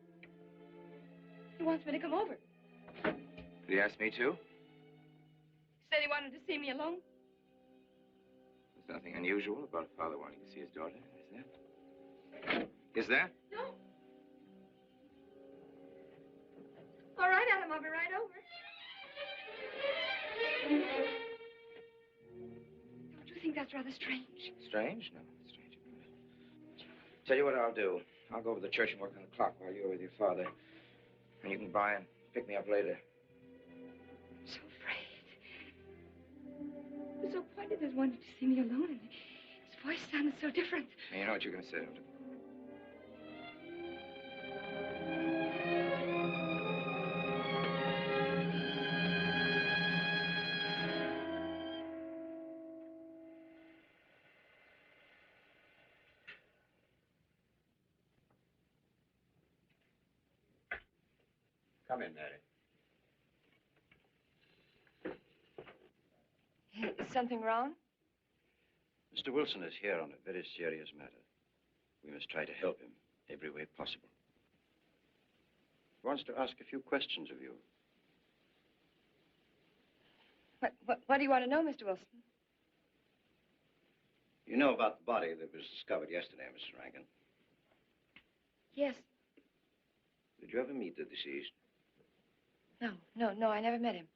He wants me to come over. Did he ask me to? Said he wanted to see me alone. There's nothing unusual about a father wanting to see his daughter, is there? Is there? No. All right, Adam, I'll be right over. Don't you think that's rather strange? Strange? No, strange. Tell you what I'll do. I'll go over to the church and work on the clock while you're with your father. And you can by and pick me up later. I'm so afraid. He was so pointed as wanted to see me alone, and his voice sounded so different. And you know what you're going to say, don't you? Come in, Mary. Is something wrong? Mr. Wilson is here on a very serious matter. We must try to help him every way possible. He wants to ask a few questions of you. What do you want to know, Mr. Wilson? You know about the body that was discovered yesterday, Mrs. Rankin. Yes. Did you ever meet the deceased? No, I never met him.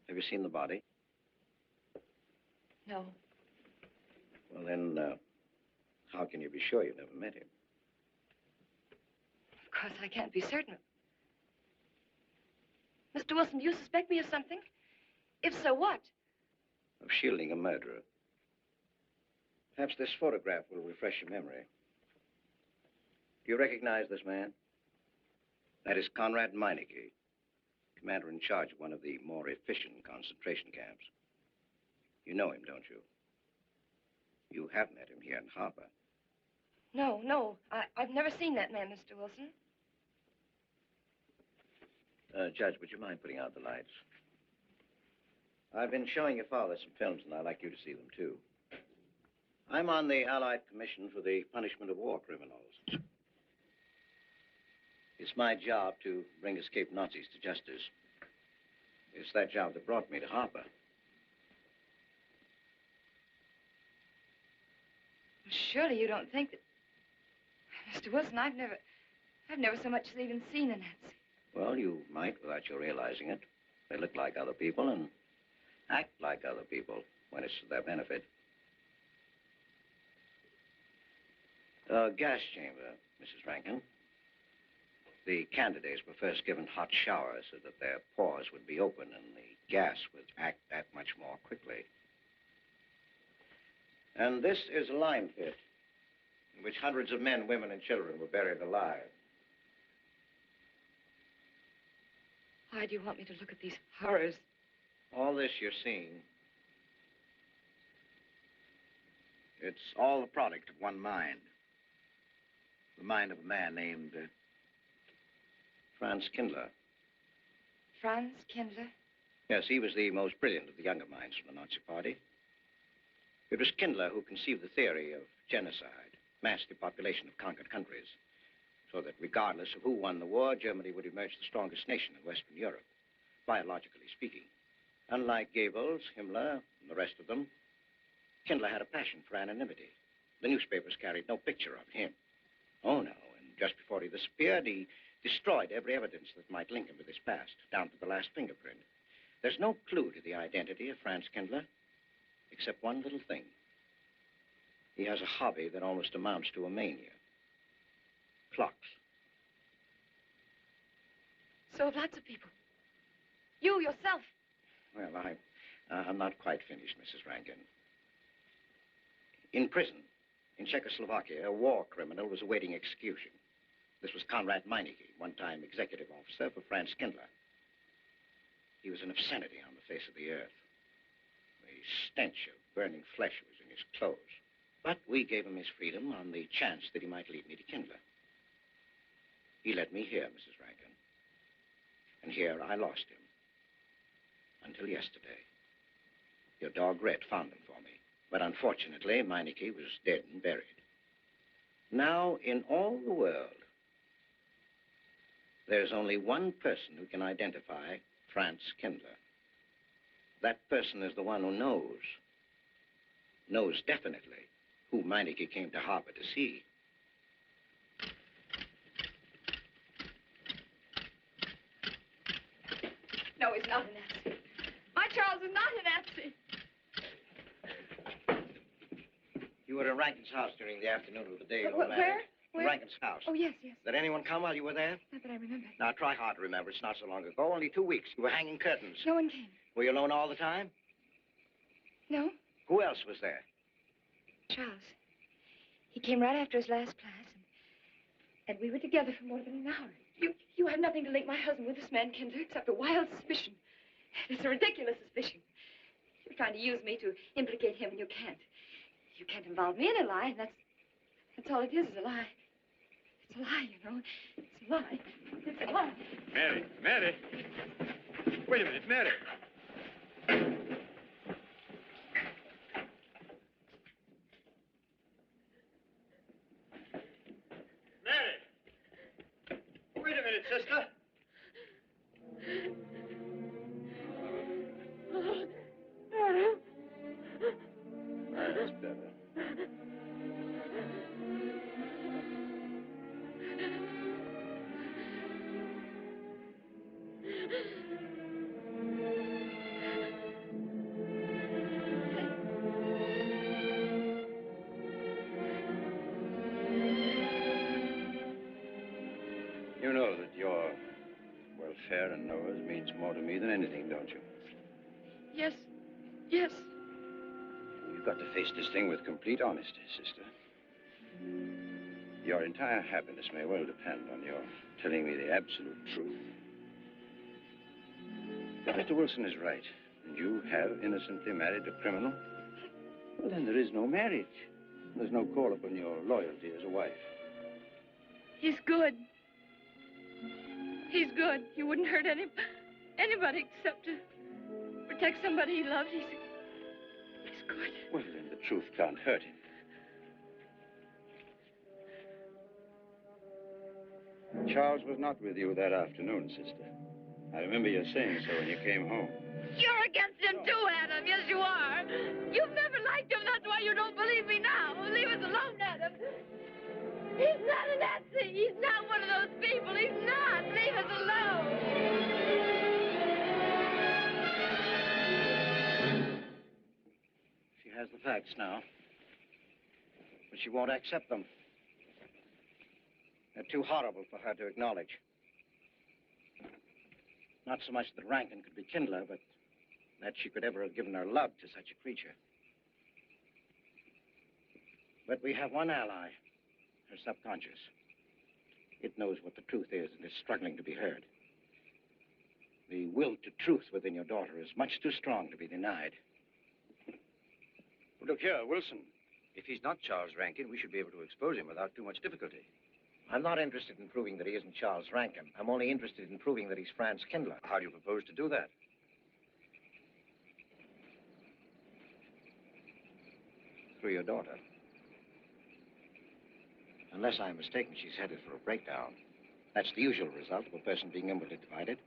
Have you seen the body? No. Well, then, how can you be sure you've never met him? Of course, I can't be certain. Mr. Wilson, do you suspect me of something? If so, what? Of shielding a murderer. Perhaps this photograph will refresh your memory. Do you recognize this man? That is Conrad Meineke, commander in charge of one of the more efficient concentration camps. You know him, don't you? You have met him here in Harper. No. I've never seen that man, Mr. Wilson. Judge, would you mind putting out the lights? I've been showing your father some films, and I'd like you to see them, too. I'm on the Allied Commission for the Punishment of War Criminals. It's my job to bring escaped Nazis to justice. It's that job that brought me to Harper. Surely you don't think that... Mr. Wilson, I've never so much as even seen a Nazi. Well, you might without your realizing it. They look like other people and act like other people when it's to their benefit. Gas chamber, Mrs. Rankin. The candidates were first given hot showers so that their pores would be open and the gas would act that much more quickly. And this is a lime pit in which hundreds of men, women, and children were buried alive. Why do you want me to look at these horrors? All this you're seeing, it's all the product of one mind. The mind of a man named Franz Kindler. Franz Kindler? Yes, he was the most brilliant of the younger minds from the Nazi Party. It was Kindler who conceived the theory of genocide, mass depopulation of conquered countries, so that regardless of who won the war, Germany would emerge the strongest nation in Western Europe, biologically speaking. Unlike Goebbels, Himmler, and the rest of them, Kindler had a passion for anonymity. The newspapers carried no picture of him. Oh, no, and just before he disappeared, he destroyed every evidence that might link him with his past, down to the last fingerprint. There's no clue to the identity of Franz Kindler, except one little thing. He has a hobby that almost amounts to a mania. Clocks. So have lots of people. You, yourself. Well, I'm not quite finished, Mrs. Rankin. In prison, in Czechoslovakia, a war criminal was awaiting execution. This was Conrad Meineke, one-time executive officer for Franz Kindler. He was an obscenity on the face of the earth. The stench of burning flesh was in his clothes. But we gave him his freedom on the chance that he might lead me to Kindler. He led me here, Mrs. Rankin. And here I lost him. Until yesterday. Your dog Red found him for me. But unfortunately, Meineke was dead and buried. Now, in all the world, there's only one person who can identify Franz Kindler. That person is the one who knows definitely who Meineke came to Harper to see. No, he's not a Nazi. My Charles is not a Nazi. You were at Rankin's house during the afternoon of the day you were Where? married. Where? Rankin's house. Oh, yes. Did anyone come while you were there? Not that I remember. Now, try hard to remember. It's not so long ago. Only 2 weeks. You were hanging curtains. No one came. Were you alone all the time? No. Who else was there? Charles. He came right after his last class, and we were together for more than an hour. You have nothing to link my husband with this man, Kindler, except a wild suspicion. It's a ridiculous suspicion. You're trying to use me to implicate him, and you can't. You can't involve me in a lie, and that's all it is a lie. It's a lie, you know. It's a lie. It's a lie. Mary. Wait a minute, Mary. Wait a minute, sister. That's better. You know that you're welfare and Noah's means more to me than anything, don't you? Yes. Yes. You've got to face this thing with complete honesty, sister. Your entire happiness may well depend on your telling me the absolute truth. If Mr. Wilson is right, and you have innocently married a criminal, well, then there is no marriage. There's no call upon your loyalty as a wife. He's good. He's good. He wouldn't hurt anybody except to protect somebody he loved. He's good. Well, then the truth can't hurt him. Charles was not with you that afternoon, sister. I remember you saying so when you came home. You're against him too, Adam. Yes, you are. You've never liked him. That's why you don't believe me now. Leave us alone, Adam. He's not a Nazi. He's not one of those people. He's not. Leave us alone. She has the facts now. But she won't accept them. They're too horrible for her to acknowledge. Not so much that Rankin could be Kindler, but that she could ever have given her love to such a creature. But we have one ally, her subconscious. It knows what the truth is and is struggling to be heard. The will to truth within your daughter is much too strong to be denied. Look here, Wilson. If he's not Charles Rankin, we should be able to expose him without too much difficulty. I'm not interested in proving that he isn't Charles Rankin. I'm only interested in proving that he's Franz Kindler. How do you propose to do that? Through your daughter. Unless I'm mistaken, she's headed for a breakdown. That's the usual result of a person being inwardly divided.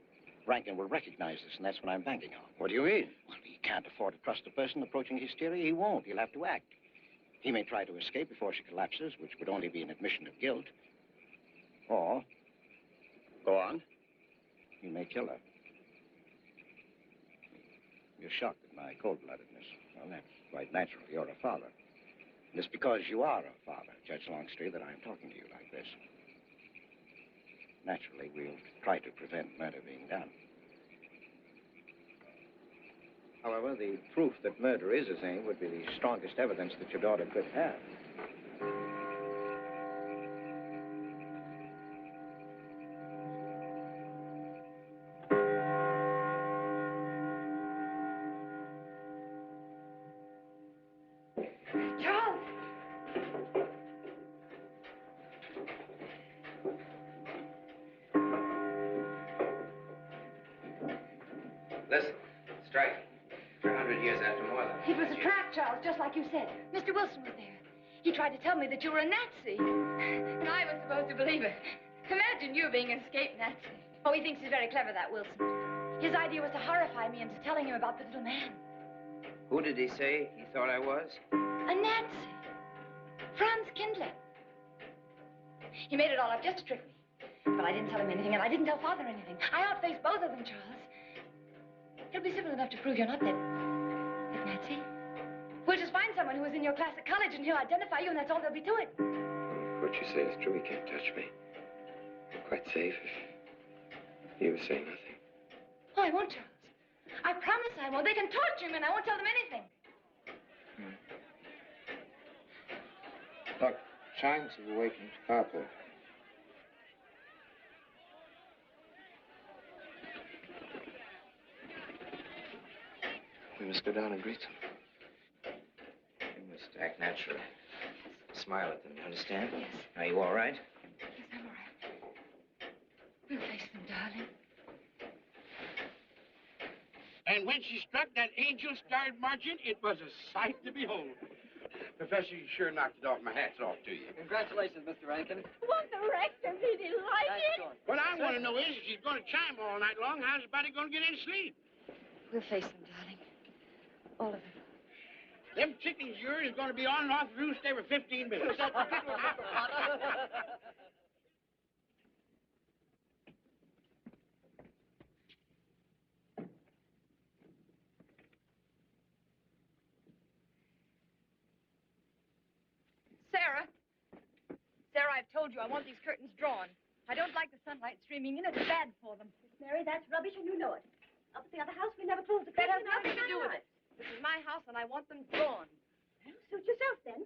Rankin will recognize this, and that's what I'm banking on. What do you mean? Well, he can't afford to trust a person approaching hysteria. He won't. He'll have to act. He may try to escape before she collapses, which would only be an admission of guilt. Or, Go on. he may kill her. You're shocked at my cold-bloodedness. Well, that's quite natural. You're a father. And it's because you are a father, Judge Longstreet, that I'm talking to you like this. Naturally, we'll try to prevent murder being done. However, the proof that murder is his aim would be the strongest evidence that your daughter could have. Charles! Listen, strike. 100 years after more than... It was a trap, Charles, just like you said. Mr. Wilson was there. He tried to tell me that you were a Nazi. And I was supposed to believe it. Imagine you being an escaped Nazi. Oh, he thinks he's very clever, that Wilson. His idea was to horrify me into telling him about the little man. Who did he say he thought I was? A Nazi. Franz Kindler. He made it all up just to trick me. But I didn't tell him anything, and I didn't tell Father anything. I outfaced both of them, Charles. It'll be simple enough to prove you're not that Nazi. We'll just find someone who was in your class at college, and he'll identify you, and that's all there'll be to it. What you say is true. He can't touch me. I'm quite safe if you say nothing. Oh, I won't, Charles. I promise I won't. They can torture him, and I won't tell them anything. Look, chimes have awakened carport. We must go down and greet them. You must act naturally. Smile at them, you understand? Yes. Are you all right? Yes, I'm all right. We'll face them, darling. And when she struck that angel-starred margin, it was a sight to behold. Professor, you sure knocked it off. My hat's off to you. Congratulations, Mr. Rankin. What the rector, did he like it? What I want to know is, if she's going to chime all night long, how's the body going to get any sleep? We'll face them, darling. All of them. Them chickens of yours are going to be on and off the roost every 15 minutes. Sarah. Sarah, I've told you I want these curtains drawn. I don't like the sunlight streaming in. It's bad for them. Mary, that's rubbish, and you know it. Up at the other house, we never closed the That has curtain. nothing to do with it. This is my house, and I want them gone. Well, suit yourself, then.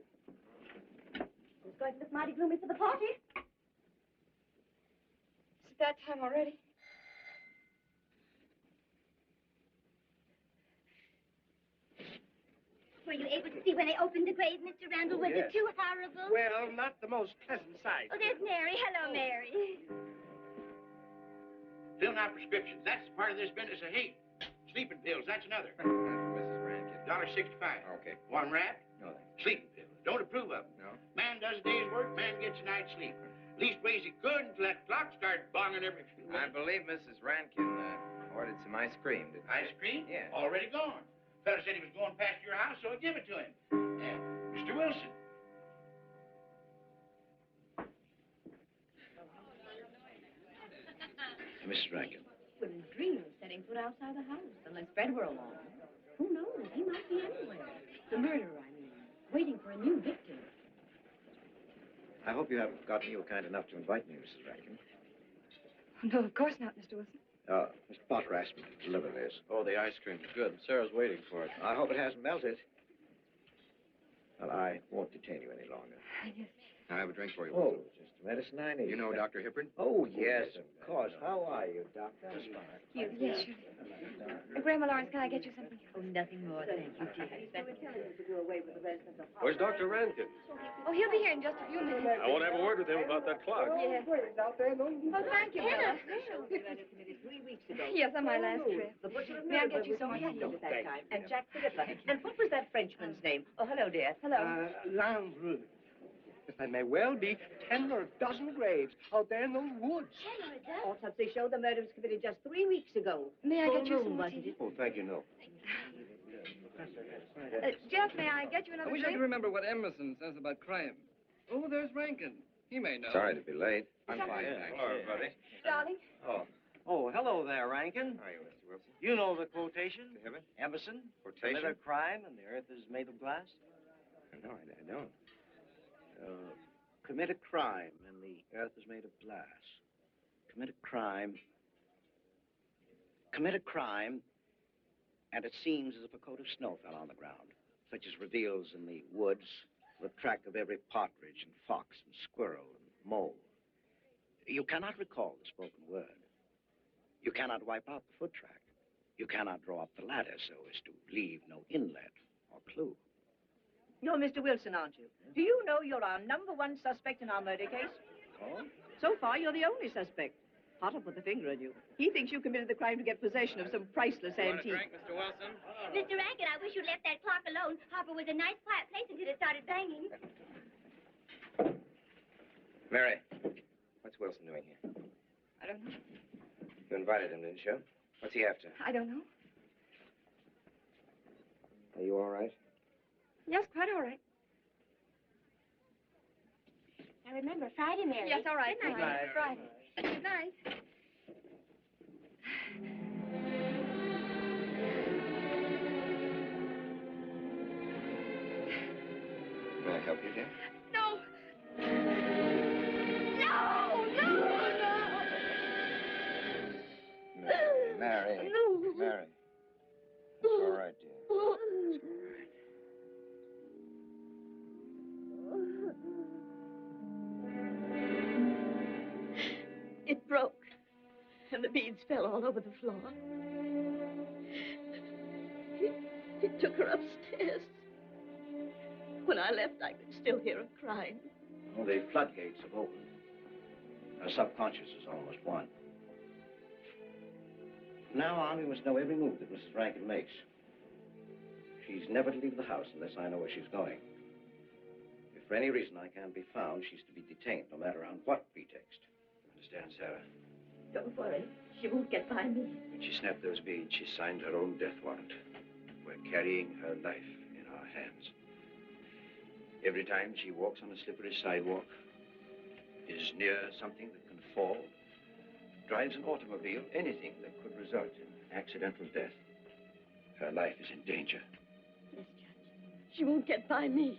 It's going to look mighty gloomy for the party. It's that time already. Were you able to see when they opened the grave, Mr. Randall? Was Yes. it too horrible? Well, not the most pleasant sight. Oh, there's Mary. Hello, Mary. Filling out prescriptions. That's part of this business of hate. Sleeping pills, that's another. Mrs. Rankin. $1.65. Okay. One wrap? No, thanks. Sleeping pills. Don't approve of them. No? Man does a day's work, man gets a night's sleep. Leastways he could until that clock started bonging every few I minutes. believe Mrs. Rankin ordered some ice cream, didn't Ice cream? Yeah. Already gone. Fella said he was going past your house, so I give it to him. Mr. Wilson. Mrs. Rankin. Wouldn't dream of setting foot outside the house unless Fred were along. Who knows? He might be anywhere. The murderer, I mean. Waiting for a new victim. I hope you haven't forgotten you were kind enough to invite me, Mrs. Rankin. Oh, no, of course not, Mr. Wilson. Mr. Potter asked me to deliver this. Oh, the ice cream's good. Sarah's waiting for it. I hope it hasn't melted. Well, I won't detain you any longer. Yes. I have a drink for you. Oh, just the medicine I need. You know Dr. Hippard? Oh, yes, of course. How are you, Doctor? Yes, sure. Grandma Lawrence, can I get you something? Oh, nothing more, thank you, dear. Where's Dr. Rankin? Oh, he'll be here in just a few minutes. I want to have a word with him about that clock. Yes. Oh, thank you, Bella. Yes, on my last trip. May I get you some? At that time. And Jack the Ripper. And what was that Frenchman's name? Oh, hello, dear. Hello. Landru. There may well be 10 or a dozen graves out there in those woods. Autopsy showed the murder was committed just 3 weeks ago. May I Full get you moon, some wasn't tea? it? Oh, thank you, no. Jeff, may I get you another I wish I drink? could remember what Emerson says about crime. Oh, there's Rankin. He may know. Sorry to be late. I'm Something. fine, thanks. Hello, everybody. Darling. Oh, hello there, Rankin. How are you, Mr. Wilson? You know the quotation? Mr. Hibbert? Emerson. Quotation? Commit a crime and the earth is made of glass. No, I don't. Commit a crime and the earth is made of glass. Commit a crime. Commit a crime, and it seems as if a coat of snow fell on the ground, such as reveals in the woods the track of every partridge and fox and squirrel and mole. You cannot recall the spoken word. You cannot wipe out the foot track. You cannot draw up the ladder so as to leave no inlet or clue. You're Mr. Wilson, aren't you? Do you know you're our #1 suspect in our murder case? Oh? So far, you're the only suspect. Potter put the finger on you. He thinks you committed the crime to get possession of some priceless antique. Mr. Wilson? Mr. Rankin, I wish you'd left that clock alone. Harper was a nice, quiet place until it started banging. Mary, what's Wilson doing here? I don't know. You invited him, didn't you? What's he after? I don't know. Are you all right? Yes, quite all right. Now remember, Friday, Mary. Yes, all right. Good night. Friday. Good night. May I help you, dear? No! No! No! No! Mary. No. Mary. It's all right, dear. It's all right. It broke, and the beads fell all over the floor. He took her upstairs. When I left, I could still hear her crying. Well, the floodgates have opened. Her subconscious is almost won. From now on, we must know every move that Mrs. Rankin makes. She's never to leave the house unless I know where she's going. If for any reason I can't be found, she's to be detained, no matter on what pretext. Understand, Sarah? Don't worry. She won't get by me. When she snapped those beads, she signed her own death warrant. We're carrying her life in our hands. Every time she walks on a slippery sidewalk, is near something that can fall, drives an automobile, anything that could result in accidental death, her life is in danger. Yes, Judge. She won't get by me.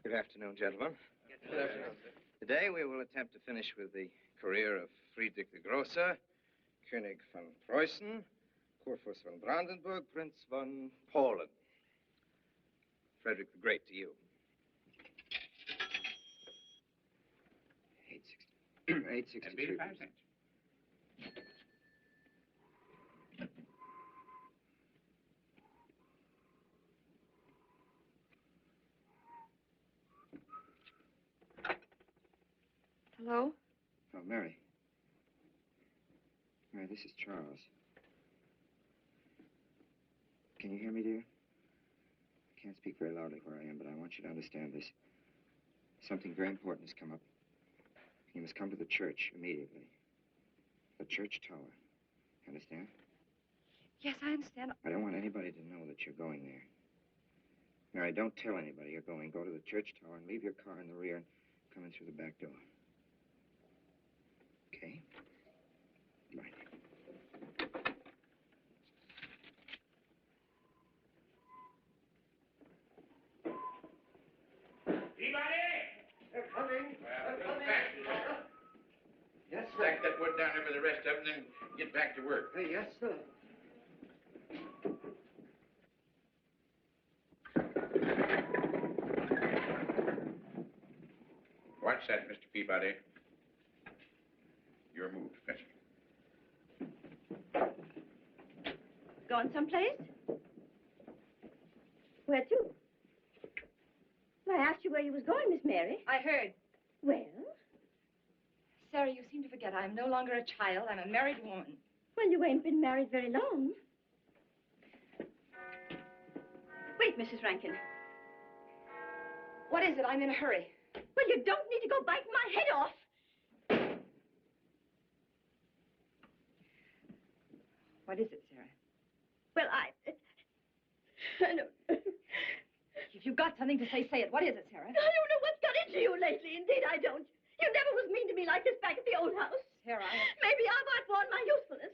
Good afternoon, gentlemen. Good afternoon. Today we will attempt to finish with the career of Friedrich the Grosser, König von Preußen, Kurfürst von Brandenburg, Prince von Poland. Frederick the Great to you. 860. 863. 85 cents. Hello? Oh, Mary. Mary, this is Charles. Can you hear me, dear? I can't speak very loudly where I am, but I want you to understand this. Something very important has come up. You must come to the church immediately. The church tower. Understand? Yes, I understand. I don't want anybody to know that you're going there. Mary, don't tell anybody you're going. Go to the church tower and leave your car in the rear and come in through the back door. Okay? Right. Anybody? They're coming. They're coming. Yes, sir. Stack that wood down there with the rest of them, then get back to work. Yes, sir. Watch that, Mr. Peabody. Your move, Spencer. Going someplace? Where to? Well, I asked you where you was going, Miss Mary. I heard. Well? Sarah, you seem to forget I'm no longer a child. I'm a married woman. Well, you ain't been married very long. Wait, Mrs. Rankin. What is it? I'm in a hurry. Well, you don't need to go biting my head off. What is it, Sarah? Well, I don't... If you've got something to say, say it. What is it, Sarah? I don't know what's got into you lately. Indeed, I don't. You never was mean to me like this back at the old house. Sarah, Maybe I've outworn my usefulness.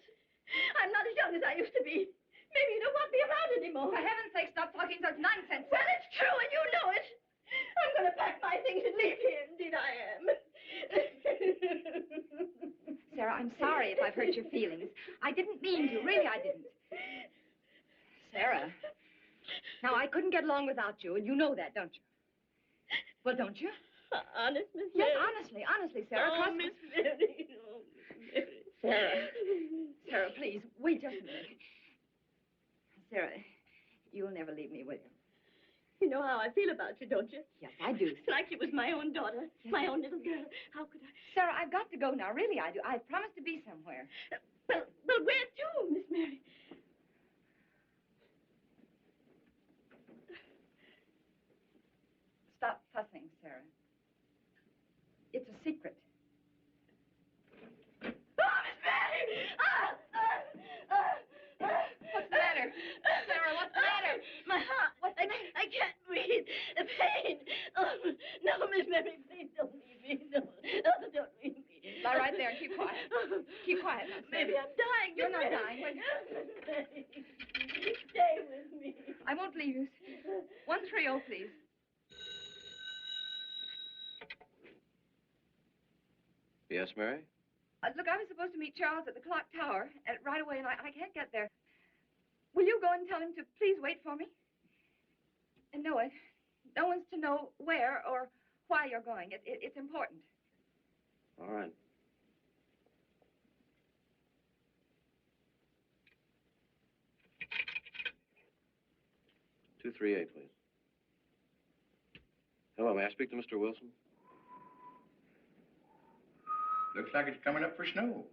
I'm not as young as I used to be. Maybe you don't want me around anymore. For heaven's sake, stop talking such nonsense. Well, it's true, and you know it. I'm going to pack my things and leave here. Indeed, I am. Sarah, I'm sorry if I've hurt your feelings. I didn't mean to. Really, I didn't. Sarah. Now, I couldn't get along without you, and you know that, don't you? Well, don't you? Honest, Miss Yes, Mary? honestly, Sarah. Oh, Trust Miss Mary. Oh, Miss Mary. Sarah. Sarah, please, wait just a minute. Sarah, you'll never leave me, will you? You know how I feel about you, don't you? Yes, I do. It's like you was my own daughter, my own little girl. How could I? Sarah, I've got to go now. Really, I do. I've promised to be somewhere. Well, where to, Miss Mary? Stop fussing, Sarah. It's a secret. Oh, Miss Mary! What's the matter? Sarah, what's the matter? My heart. I can't breathe. The pain. Oh, no, Miss Mary, please don't leave me. No, don't leave me. Lie right there and keep quiet. Keep quiet now, Sarah. Maybe I'm dying. You're not Miss Mary. dying. Wait. Stay with me. I won't leave you. 130, please. Yes, Mary? Look, I was supposed to meet Charles at the clock tower right away, and I can't get there. Will you go and tell him to please wait for me? And no one's to know where or why you're going. It's important. All right. "238, please. Hello, may I speak to Mr. Wilson? Looks like it's coming up for snow.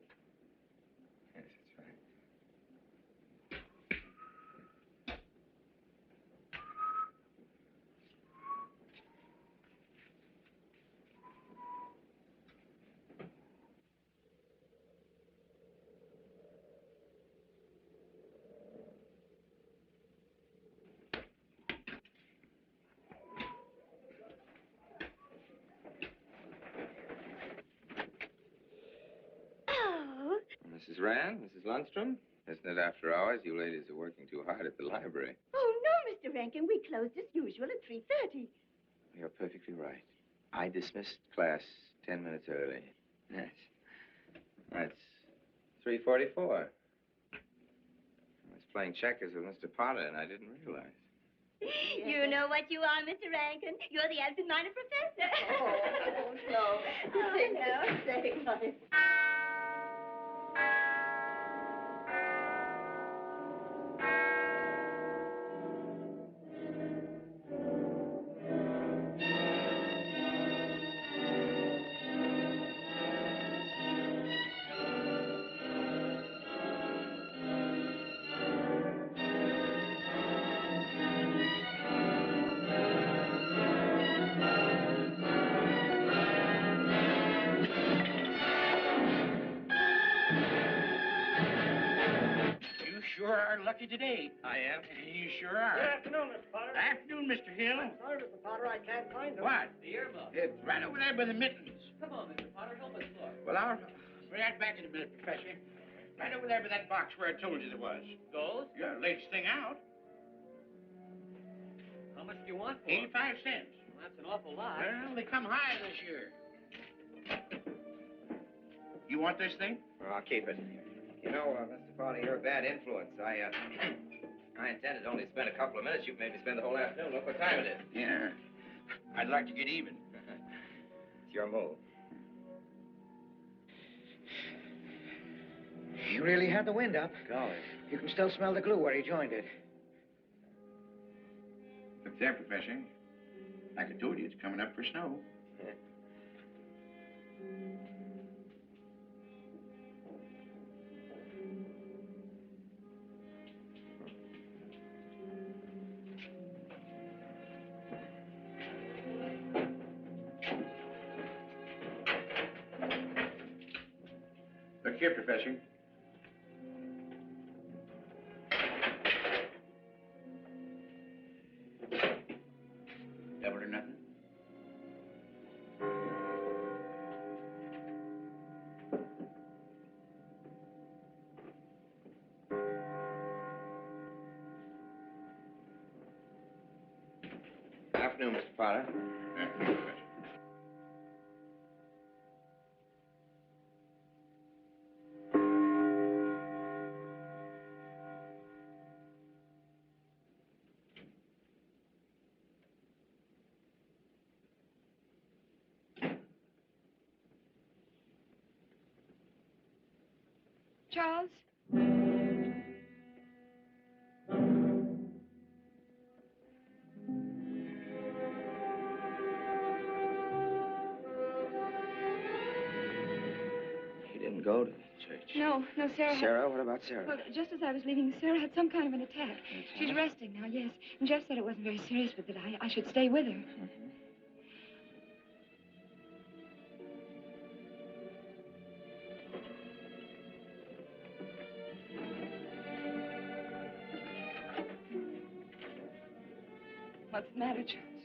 Yes, that's right. Mrs. Rand, Mrs. Lundstrom, isn't it after hours? You ladies are working too hard at the library. Oh, no, Mr. Rankin. We closed as usual at 3:30. You're perfectly right. I dismissed class 10 minutes early. Yes. That's 3:44. I was playing checkers with Mr. Potter, and I didn't realize. You know what you are, Mr. Rankin. You're the absent-minded professor. Oh, no. Say no. Sure are lucky today. I am. You sure are. Good afternoon, Mr. Potter. Afternoon, Mr. Hill. I'm sorry, Mr. Potter, I can't find them. What? The earmuff. It's right over there by the mittens. Come on, Mr. Potter, help us look. Well, I'll be right back in a minute, Professor. Right over there by that box where I told you there was. Those? Yeah, latest thing out. How much do you want for 85 cents. Well, that's an awful lot. Well, they come high this year. You want this thing? Well, I'll keep it. You know, Mr. Potter, you're a bad influence. I intended to only spend a couple of minutes. You've made me spend the whole afternoon. Look what time it is. Yeah. I'd like to get even. It's your move. You really had the wind up. Golly. You can still smell the glue where he joined it. Look there, Professor. Like I told you, it's coming up for snow. Look here, Professor. Double or nothing? Afternoon, Mr. Potter. Afternoon, Professor. Charles? You didn't go to the church. No, Sarah. Sarah? What about Sarah? Well, just as I was leaving, Sarah had some kind of an attack. She's resting now, yes. And Jeff said it wasn't very serious, but that I should stay with her. What's the matter, Charles?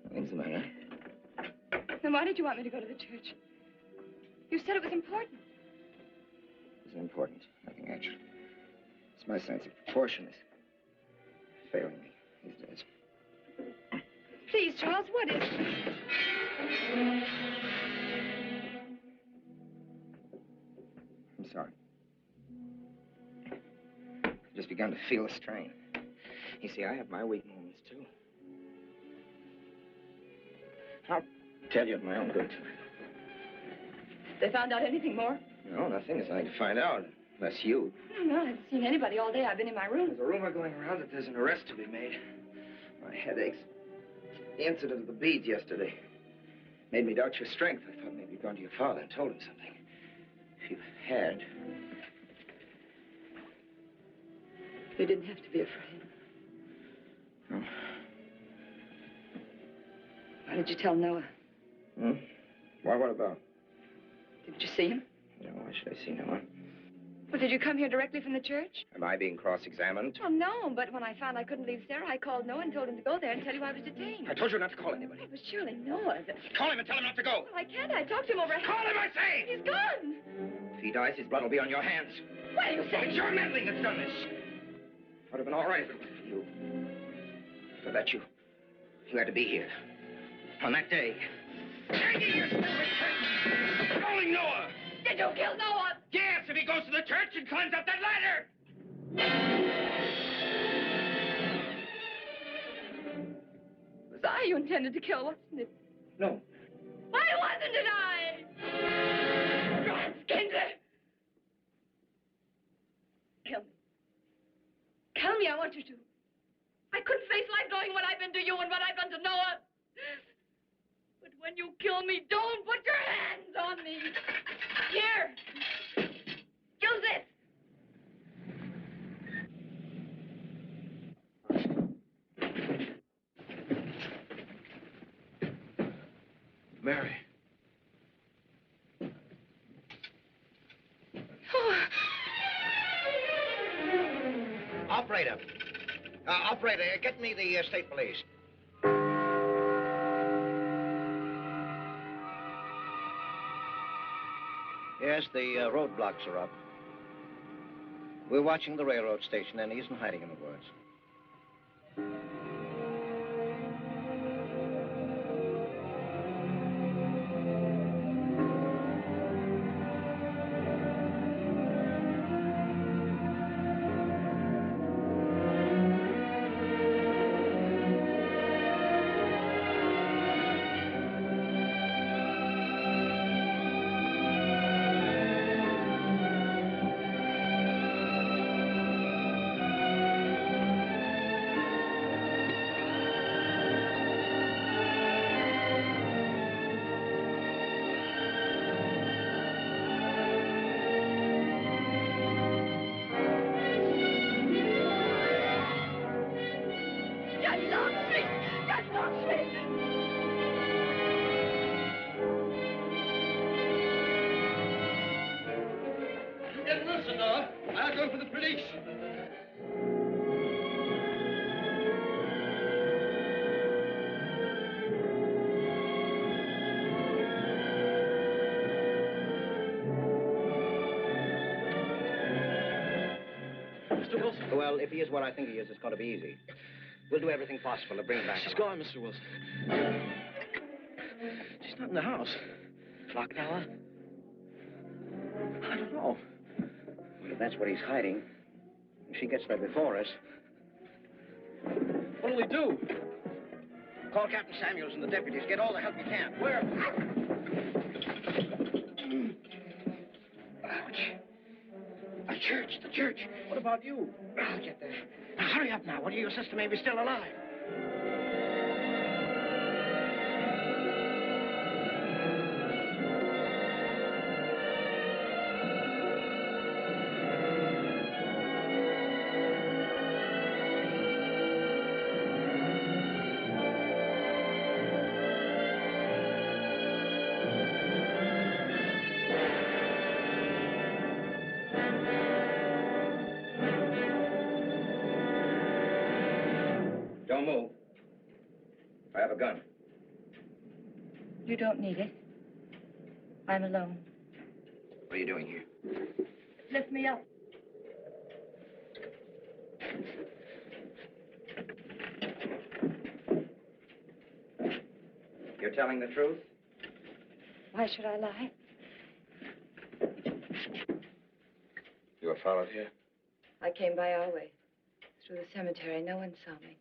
Nothing's the matter. Then why did you want me to go to the church? You said it was important. It's important. Nothing actually. It's my sense of proportion is failing me these days. Please, Charles, what is it? I'm sorry. I've just begun to feel a strain. You see, I have my weak moments, too. I'll tell you at my own good time. They found out anything more? No, nothing. There's nothing to find out. Unless you. No, I haven't seen anybody all day. I've been in my room. There's a rumor going around that there's an arrest to be made. My headaches. The incident of the beads yesterday made me doubt your strength. I thought maybe you'd gone to your father and told him something. If you had... You didn't have to be afraid. No. Why did you tell Noah? Why, what about? Did you see him? No, why should I see Noah? Well, did you come here directly from the church? Am I being cross-examined? Well, no, but when I found I couldn't leave Sarah, I called Noah and told him to go there and tell you I was detained. I told you not to call anybody. Oh, but surely Noah... Call him and tell him not to go. Well, I can't. I talked to him over... Call him, I say! He's gone! If he dies, his blood will be on your hands. What are you saying? It's your meddling that's done this. Would have been all right if it wasn't for you. For that, you You had to be here. On that day. Calling Noah! Did you kill Noah? Yes, if he goes to the church and climbs up that ladder! It was I you intended to kill, wasn't it? No. Why wasn't it I? Franz Kindler! Kill me. Kill me, I want you to. I couldn't face life knowing what I've been to you and what I've done to Noah. But when you kill me, don't put your hands on me. Here. Use this. Mary. Operator. Operator, get me the state police. Yes, the roadblocks are up. We're watching the railroad station, and he isn't hiding in the woods. Get Wilson, Noah. I'll go for the police. Mr. Wilson? Well, if he is what I think he is, it's going to be easy. We'll do everything possible to bring him back. She's gone, Mr. Wilson. She's not in the house. Locked Noah? I don't know. Well, if that's what he's hiding, if she gets there before us... What'll we do? Call Captain Samuels and the deputies. Get all the help you can. Where? Ouch. The church. What about you? I'll get there. Now, hurry up now. One of your sister may be still alive. Don't move. I have a gun. You don't need it. I'm alone. What are you doing here? Lift me up. You're telling the truth? Why should I lie? You were followed here? I came by our way. Through the cemetery. No one saw me.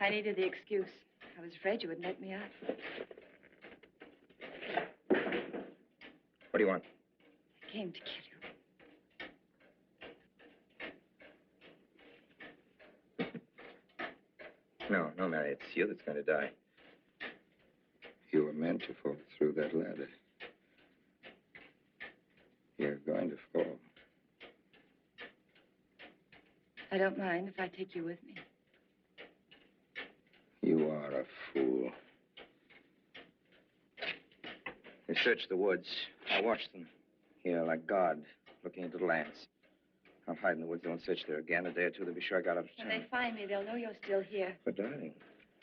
I needed the excuse. I was afraid you wouldn't let me out. What do you want? I came to kill you. No, Mary, it's you that's going to die. You were meant to fall through that ladder. You're going to fall. I don't mind if I take you with me. You are a fool. They searched the woods. I watched them. Here, like God, looking into the lands. I'll hide in the woods. They won't search there again. A day or two, they'll be sure I got out of When town. they find me, they'll know you're still here. But, darling,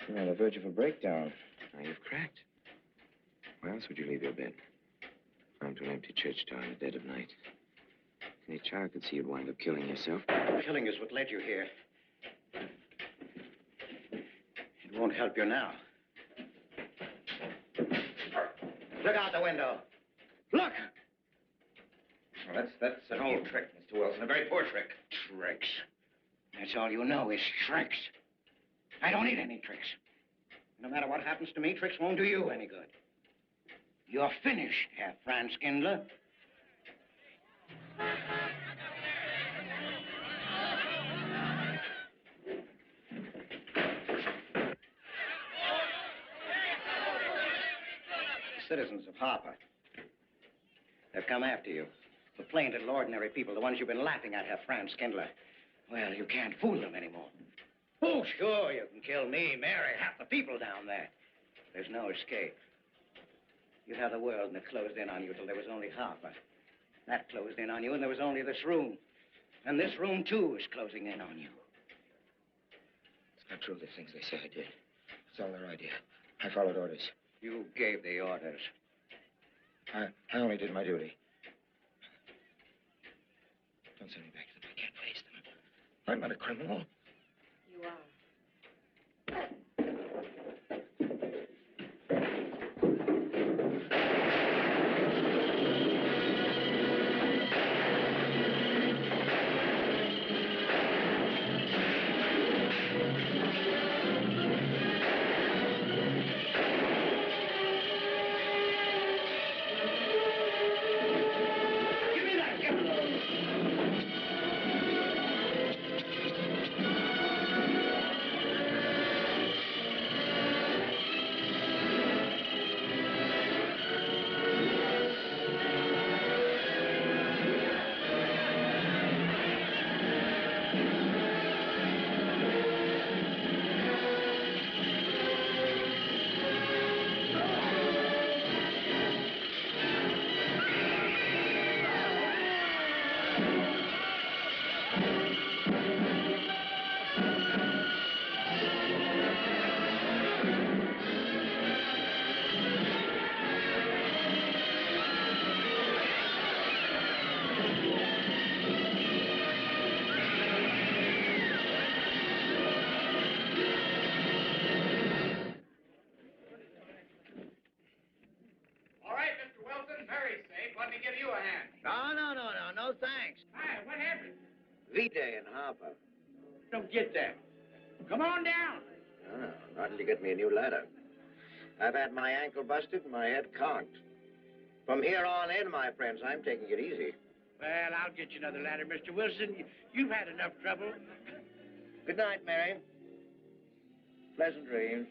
You're on the verge of a breakdown. Now you've cracked. Where else would you leave your bed? Armed to an empty church door in the dead of night. Any child could see you'd wind up killing yourself. Killing is what led you here. It won't help you now. Look out the window. Look! Well, that's an old trick, Mr. Wilson. A very poor trick. Tricks. That's all you know is tricks. I don't need any tricks. No matter what happens to me, tricks won't do you any good. You're finished, Herr Franz Kindler. The citizens of Harper. They've come after you. The plain little ordinary people, the ones you've been laughing at, Herr Franz Kindler. Well, you can't fool them anymore. Oh, sure, you can kill me, Mary, half the people down there. There's no escape. You'd have the world and it closed in on you till there was only Harper. That closed in on you and there was only this room. And this room, too, is closing in on you. It's not true, the things they say I did. It's all their idea. I followed orders. You gave the orders. I only did my duty. Don't send me back to them. I can't face them. I'm not a criminal. You are. All right, Mr. Wilson, Mary's safe. Let me give you a hand. No, thanks. Hi, what happened? V-Day in Harper. Don't get that. Come on down. No, not until you get me a new ladder. I've had my ankle busted and my head conked. From here on in, my friends, I'm taking it easy. Well, I'll get you another ladder, Mr. Wilson. You've had enough trouble. Good night, Mary. Pleasant dreams.